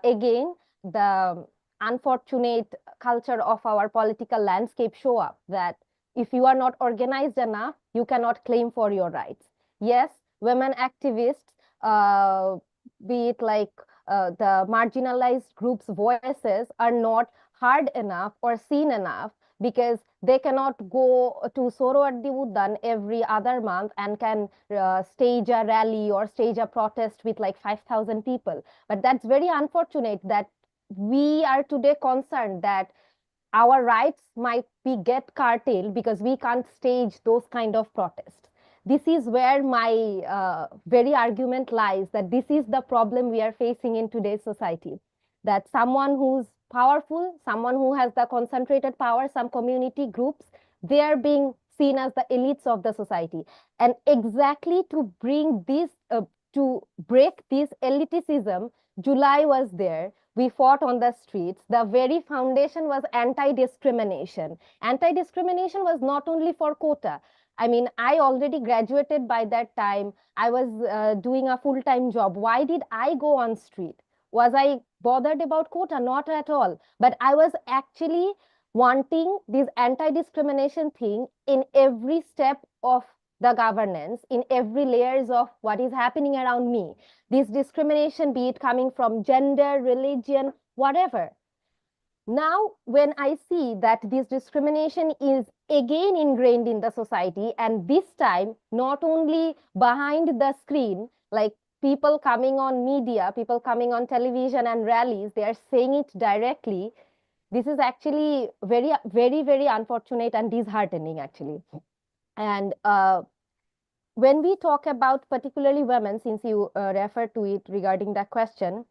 again, the unfortunate culture of our political landscape show up, that if you are not organized enough, you cannot claim for your rights. Yes, women activists, be it like the marginalized groups' voices are not heard enough or seen enough because they cannot go to Sohrawardi Uddan every other month and can stage a rally or stage a protest with like 5,000 people. But that's very unfortunate that we are today concerned that our rights might be get curtailed because we can't stage those kind of protests. This is where my very argument lies, that this is the problem we are facing in today's society, that someone who's powerful, someone who has the concentrated power, some community groups, they are being seen as the elites of the society. And exactly to bring this to break this elitism, July was there, we fought on the streets, the very foundation was anti-discrimination. Anti-discrimination was not only for quota. I mean, I already graduated by that time. I was doing a full-time job. Why did I go on street? Was I bothered about quota? Not at all. But I was actually wanting this anti-discrimination thing in every step of the governance, in every layers of what is happening around me. This discrimination, be it coming from gender, religion, whatever. Now, when I see that this discrimination is again ingrained in the society, and this time not only behind the screen, like people coming on media, people coming on television and rallies, they are saying it directly. This is actually very, very, very unfortunate and disheartening, actually. And when we talk about particularly women, since you referred to it regarding that question,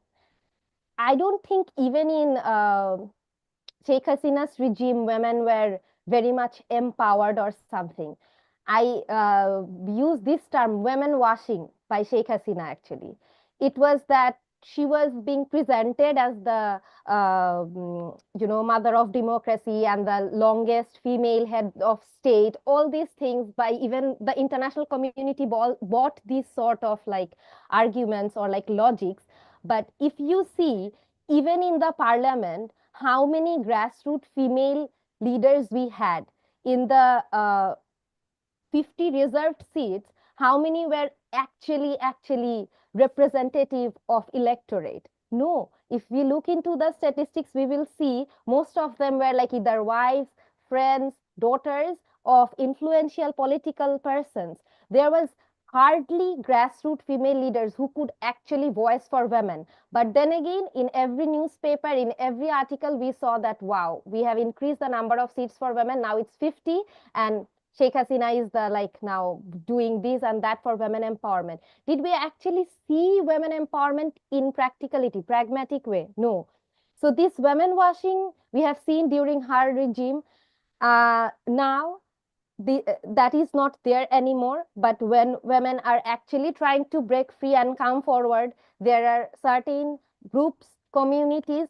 I don't think even in Sheikh Hasina's regime, women were very much empowered or something. I use this term, women washing, by Sheikh Hasina actually. It was that she was being presented as the mother of democracy and the longest female head of state. All these things, by even the international community bought these sort of like arguments or like logics. But if you see, even in the parliament, how many grassroots female leaders we had in the 50 reserved seats, how many were actually representative of electorate? No. If we look into the statistics, we will see most of them were like either wives, friends, daughters of influential political persons. There was hardly grassroots female leaders who could actually voice for women. But then again, in every newspaper, in every article, we saw that, wow, we have increased the number of seats for women. Now it's 50, and Sheikh Hasina is the like now doing this and that for women empowerment. Did we actually see women empowerment in practicality, pragmatic way? No. So this women washing we have seen during her regime. Now that is not there anymore. But when women are actually trying to break free and come forward, there are certain groups, communities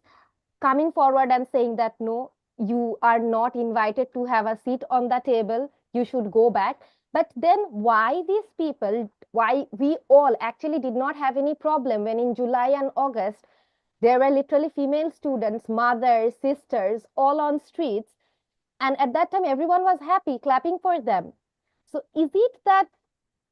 coming forward and saying that no, you are not invited to have a seat on the table, you should go back. But then why these people, why we all actually did not have any problem when in July and August there were literally female students, mothers, sisters, all on streets, and at that time everyone was happy clapping for them. So is it that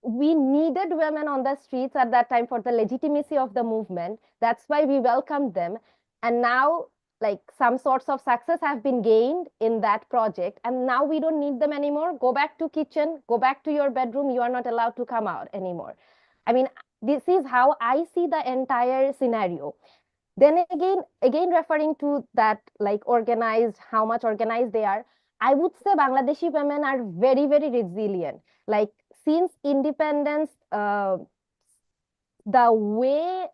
we needed women on the streets at that time for the legitimacy of the movement? That's why we welcomed them. And now like some sorts of success have been gained in that project, and now we don't need them anymore. Go back to kitchen, go back to your bedroom, you are not allowed to come out anymore. I mean, this is how I see the entire scenario. Then again referring to that, like organized, how much organized they are, I would say Bangladeshi women are very, very resilient. Like since independence, the way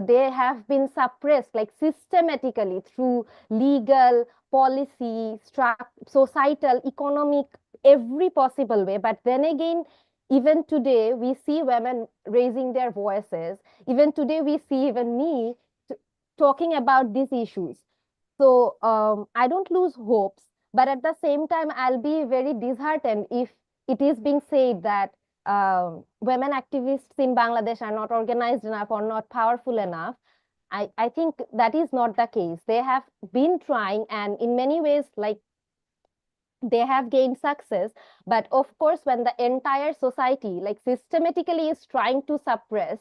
they have been suppressed, like systematically through legal, policy, societal, economic, every possible way. But then again, even today, we see women raising their voices. Even today, we see even me talking about these issues. So I don't lose hopes, but at the same time, I'll be very disheartened if it is being said that women activists in Bangladesh are not organized enough or not powerful enough. I think that is not the case. They have been trying, and in many ways, like they have gained success. But of course, when the entire society, like systematically, is trying to suppress,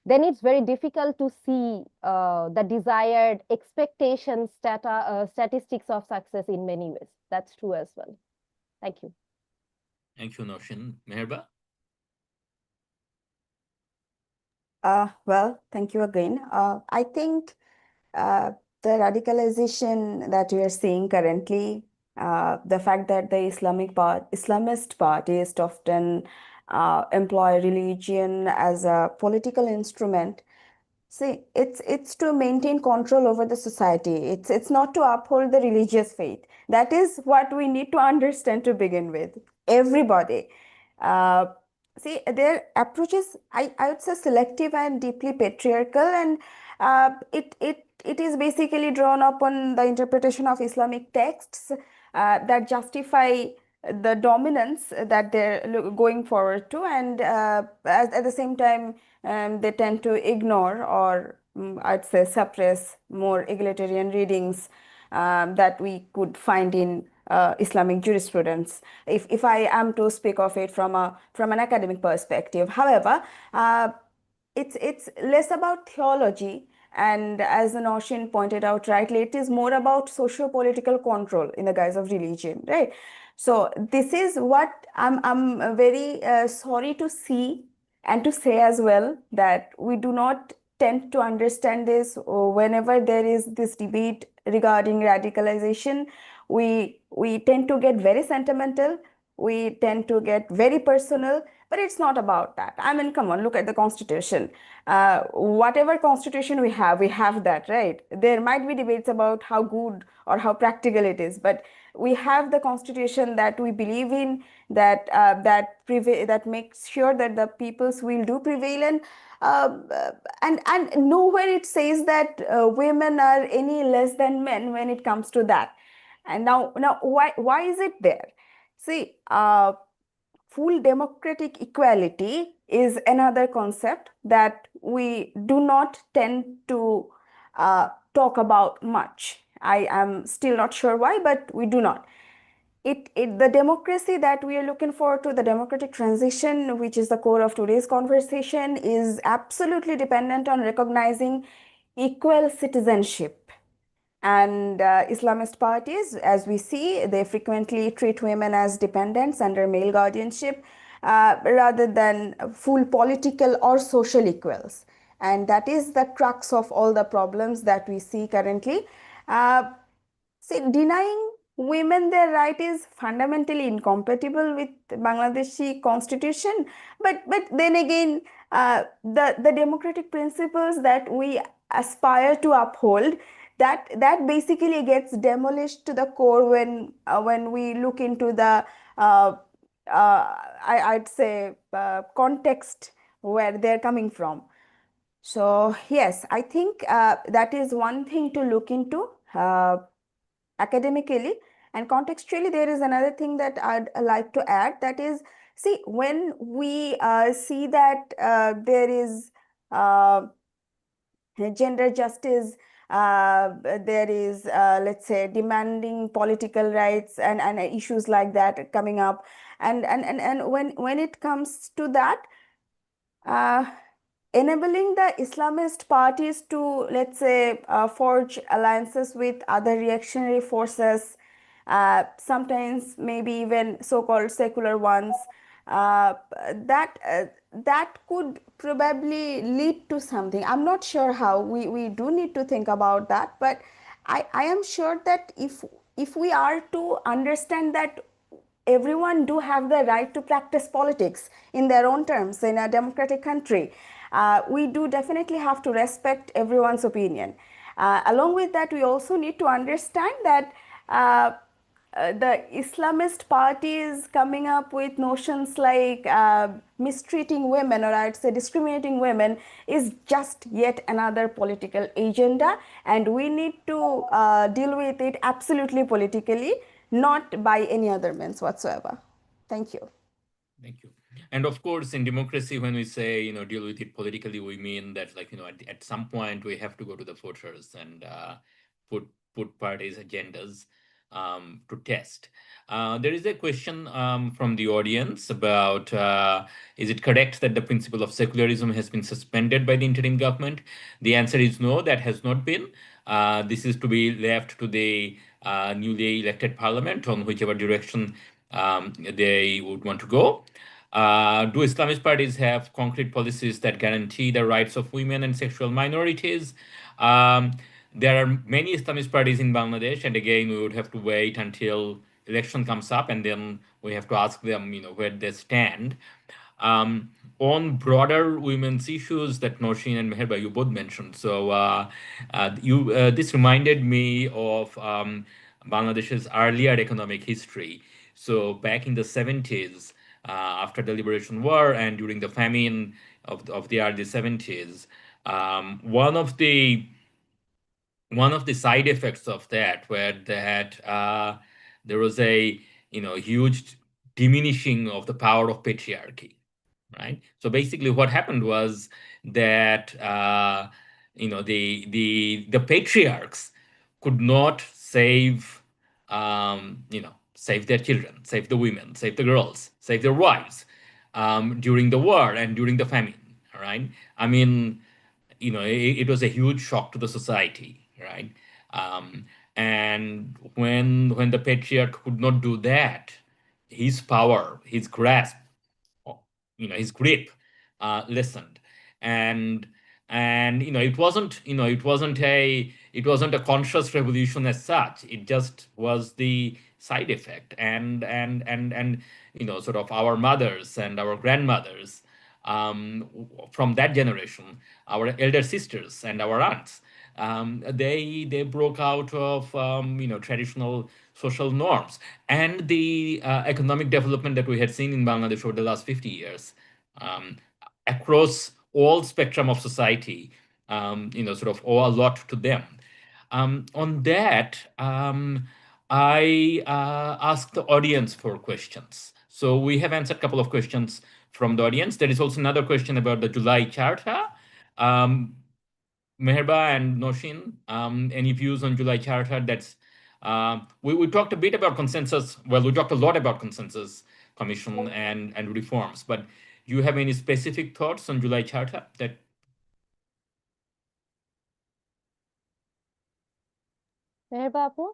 then it's very difficult to see the desired expectations, statistics of success in many ways. That's true as well. Thank you. Thank you, Noushin. Meherba? Well, thank you again. I think the radicalization that we are seeing currently, the fact that the Islamist parties often employ religion as a political instrument. See, it's to maintain control over the society. It's not to uphold the religious faith. That is what we need to understand to begin with. Everybody. See, their approach is, I would say, selective and deeply patriarchal, and it it is basically drawn upon the interpretation of Islamic texts that justify the dominance that they're going forward to, and at the same time, they tend to ignore or I'd say suppress more egalitarian readings that we could find in Islamic jurisprudence, if I am to speak of it from an academic perspective. However, it's less about theology, and as Noshin pointed out rightly, it is more about socio-political control in the guise of religion, right? So this is what I'm very sorry to see and to say as well, that we do not tend to understand this whenever there is this debate regarding radicalization. We tend to get very sentimental, we tend to get very personal, but it's not about that. I mean, come on, look at the Constitution. Whatever Constitution we have that, right? There might be debates about how good or how practical it is, but we have the Constitution that we believe in, that makes sure that the people's will do prevail, and nowhere it says that women are any less than men when it comes to that. And now why is it there? See, full democratic equality is another concept that we do not tend to talk about much. I am still not sure why, but we do not. The democracy that we are looking forward to, the democratic transition, which is the core of today's conversation, is absolutely dependent on recognizing equal citizenship. And Islamist parties, as we see, they frequently treat women as dependents under male guardianship rather than full political or social equals. And that is the crux of all the problems that we see currently. See, denying women their right is fundamentally incompatible with Bangladeshi constitution. But then again, the democratic principles that we aspire to uphold, that basically gets demolished to the core when we look into the I'd say context where they're coming from. So yes, I think that is one thing to look into academically. And contextually, there is another thing that I'd like to add, that is, see, when we see that there is gender justice, there is, let's say, demanding political rights and issues like that coming up. And when it comes to that, enabling the Islamist parties to, let's say, forge alliances with other reactionary forces, sometimes maybe even so-called secular ones, that could probably lead to something. I'm not sure how. We do need to think about that, but I am sure that if we are to understand that everyone do have the right to practice politics in their own terms in a democratic country, we do definitely have to respect everyone's opinion. Along with that, we also need to understand that the Islamist parties coming up with notions like mistreating women, or I'd say discriminating women, is just yet another political agenda, and we need to deal with it absolutely politically, not by any other means whatsoever. Thank you. Thank you. And of course, in democracy, when we say, deal with it politically, we mean that, like, at some point we have to go to the voters and put parties' agendas to test. There is a question from the audience about, is it correct that the principle of secularism has been suspended by the interim government? The answer is no, that has not been. This is to be left to the newly elected parliament on whichever direction they would want to go. Do Islamist parties have concrete policies that guarantee the rights of women and sexual minorities? There are many Islamist parties in Bangladesh, and again, we would have to wait until election comes up, and then we have to ask them, where they stand. On broader women's issues that Noshin and Meherba, you both mentioned. So this reminded me of Bangladesh's earlier economic history. So back in the 70s, after the Liberation War and during the famine of the early 70s, one of the one of the side effects of that were that there was a huge diminishing of the power of patriarchy, right? So basically, what happened was that the patriarchs could not save their children, save the women, save the girls, save their wives during the war and during the famine. All right, I mean, it was a huge shock to the society, right? Um, and when the patriarch could not do that, his power, his grasp, his grip lessened, and it wasn't a conscious revolution as such. It just was the side effect, and sort of our mothers and our grandmothers from that generation, our elder sisters and our aunts, they broke out of traditional social norms, and the economic development that we had seen in Bangladesh over the last 50 years um, across all spectrum of society, sort of owe a lot to them. On that, I asked the audience for questions. So we have answered a couple of questions from the audience. There is also another question about the July Charter. Meherba and Noshin, any views on July Charter? We talked a bit about consensus. Well, we talked a lot about consensus commission and reforms, but do you have any specific thoughts on July Charter? Meherba Apu,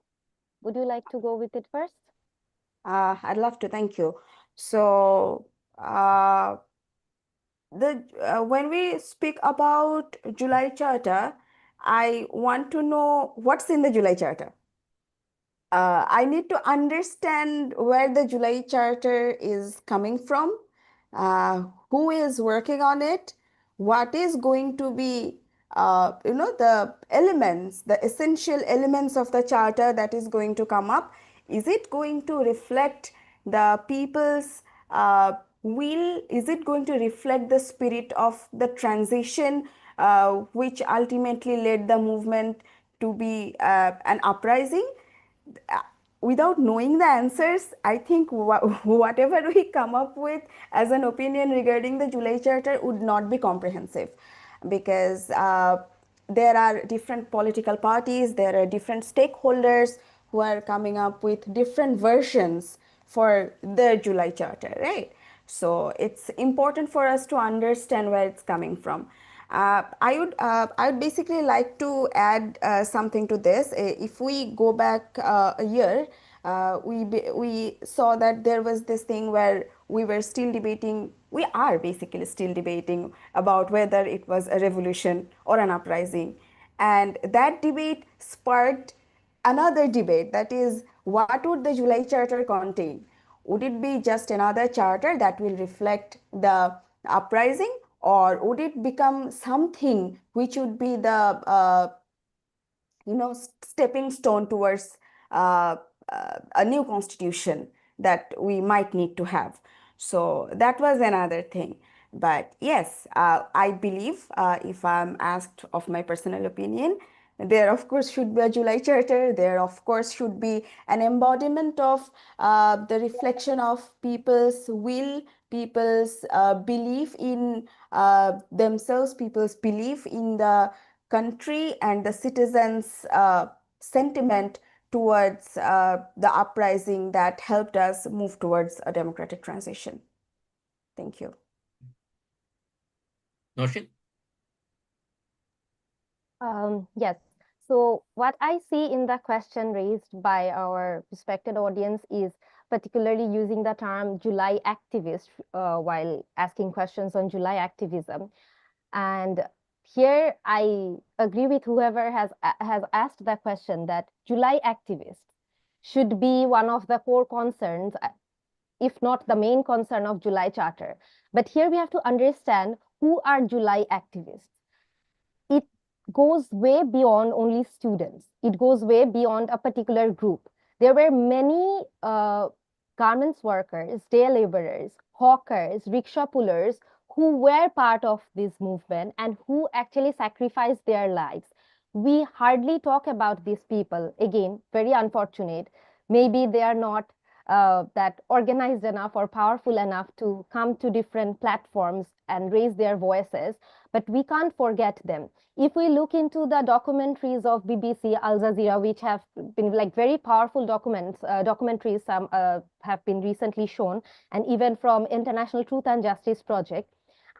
would you like to go with it first? I'd love to, thank you. So, when we speak about July Charter, I want to know what's in the July Charter. I need to understand where the July Charter is coming from, who is working on it, what is going to be, the elements, the essential elements of the Charter that is going to come up. Is it going to reflect the people's will? Is it going to reflect the spirit of the transition, which ultimately led the movement to be an uprising? Without knowing the answers, I think whatever we come up with as an opinion regarding the July Charter would not be comprehensive, because there are different political parties, there are different stakeholders who are coming up with different versions for the July Charter, right? So it's important for us to understand where it's coming from. I would basically like to add something to this. If we go back a year, we saw that there was this thing where we were still debating. We are basically still debating about whether it was a revolution or an uprising, and that debate sparked another debate, that is, what would the July Charter contain? Would it be just another charter that will reflect the uprising, or would it become something which would be the stepping stone towards a new constitution that we might need to have? So that was another thing. But yes, I believe, if I'm asked of my personal opinion, there of course should be a July Charter. There of course should be an embodiment of the reflection of people's will, people's belief in themselves, people's belief in the country, and the citizens' sentiment towards the uprising that helped us move towards a democratic transition. Thank you. Noshin? Yes. So what I see in the question raised by our respected audience is particularly using the term July activist while asking questions on July activism. And here I agree with whoever has asked the question, that July activists should be one of the core concerns, if not the main concern of July Charter. But here we have to understand who are July activists. It goes way beyond only students. It goes way beyond a particular group. There were many garments workers, day laborers, hawkers, rickshaw pullers who were part of this movement and who actually sacrificed their lives, we hardly talk about these people. Again, very unfortunate. Maybe they are not that organized enough or powerful enough to come to different platforms and raise their voices, but we can't forget them. If we look into the documentaries of BBC, Al Jazeera, which have been like very powerful documentaries, some have been recently shown, and even from International Truth and Justice Project,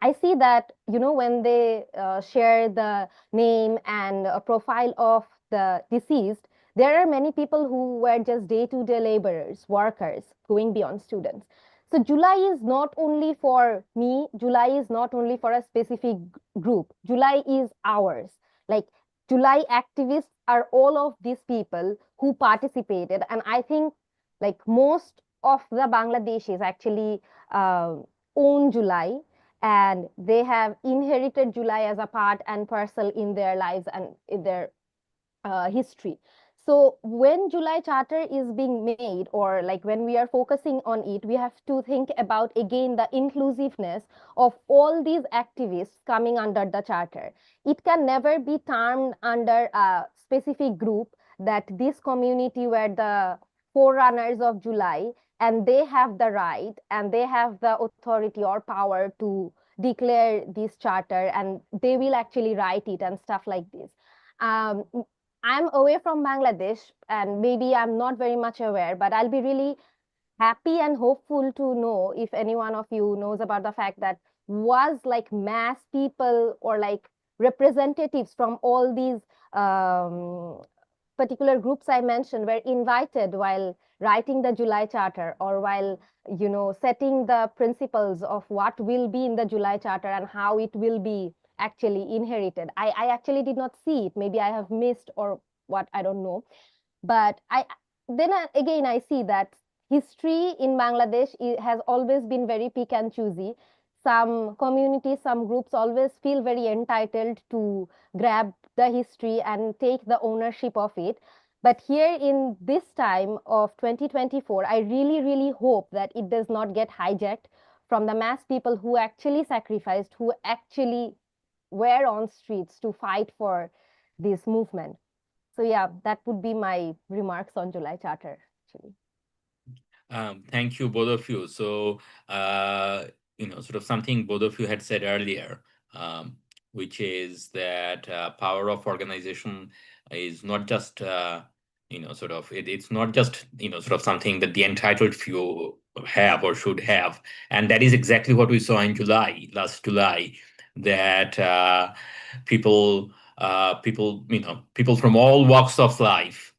I see that, when they share the name and a profile of the deceased, there are many people who were just day-to-day laborers, workers, going beyond students. So July is not only for me, July is not only for a specific group. July is ours. Like, July activists are all of these people who participated. And I think like most of the Bangladeshis actually own July, and they have inherited July as a part and parcel in their lives and in their history. So when July Charter is being made, or like when we are focusing on it, we have to think about again the inclusiveness of all these activists coming under the Charter. It can never be termed under a specific group, that this community were the forerunners of July and they have the right and they have the authority or power to declare this charter and they will actually write it and stuff like this. I'm away from Bangladesh and maybe I'm not very much aware, but I'll be really happy and hopeful to know if any one of you knows about the fact that was like mass people or like representatives from all these particular groups I mentioned were invited while writing the July Charter, or while setting the principles of what will be in the July Charter and how it will be actually inherited. I actually did not see it. Maybe I have missed or what, I don't know. But again, I see that history in Bangladesh has always been very pick and choosy. Some communities, some groups always feel very entitled to grab the history and take the ownership of it. But here in this time of 2024, I really, really hope that it does not get hijacked from the mass people who actually sacrificed, who actually were on streets to fight for this movement. So yeah, that would be my remarks on July Charter, actually. Thank you, both of you. So, sort of something both of you had said earlier, which is that power of organization is not just, it's not just, sort of something that the entitled few have or should have. And that is exactly what we saw in last July, that people from all walks of life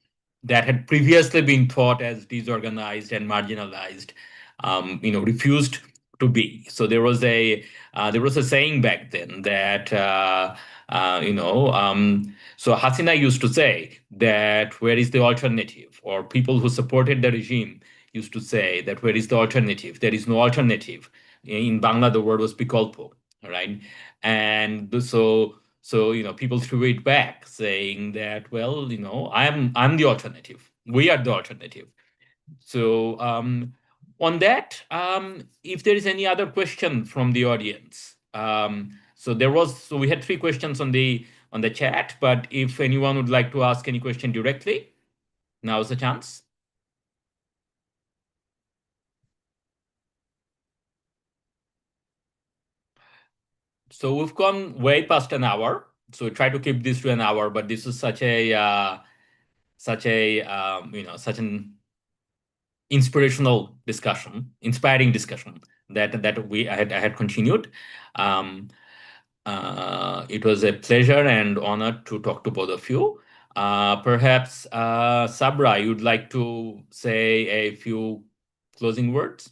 that had previously been thought as disorganized and marginalized, refused to be. So there was a saying back then that so Hasina used to say that where is the alternative, or people who supported the regime used to say that where is the alternative? There is no alternative. In Bangla, the word was bikolpo, right? And so people threw it back, saying that, well, I'm the alternative. We are the alternative. So on that, if there is any other question from the audience, so we had 3 questions on the chat, but if anyone would like to ask any question directly, now is the chance. So we've gone way past an hour. So we try to keep this to an hour, but this is such an inspirational discussion, inspiring discussion that I had continued. It was a pleasure and honor to talk to both of you. Perhaps Sabra, you'd like to say a few closing words?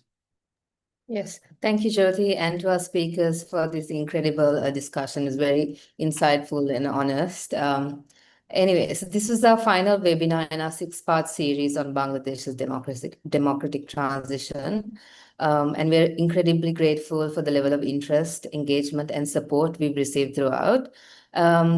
Yes, thank you, Jyoti, and to our speakers for this incredible discussion. It's very insightful and honest. Anyway, so this was our final webinar in our 6-part series on Bangladesh's democratic transition. And we're incredibly grateful for the level of interest, engagement, and support we've received throughout.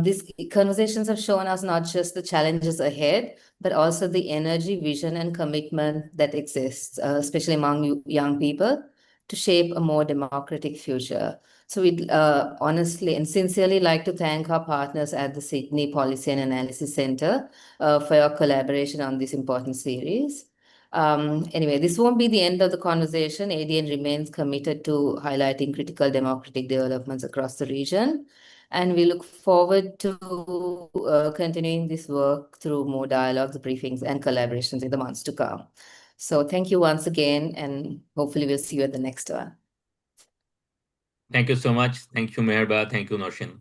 These conversations have shown us not just the challenges ahead, but also the energy, vision, and commitment that exists, especially among young people, to shape a more democratic future. So we'd honestly and sincerely like to thank our partners at the Sydney Policy and Analysis Centre for your collaboration on this important series. Anyway, this won't be the end of the conversation. ADN remains committed to highlighting critical democratic developments across the region. And we look forward to continuing this work through more dialogues, briefings, and collaborations in the months to come. So thank you once again, and hopefully we'll see you at the next one. Thank you so much. Thank you, Meherba. Thank you, Norshin.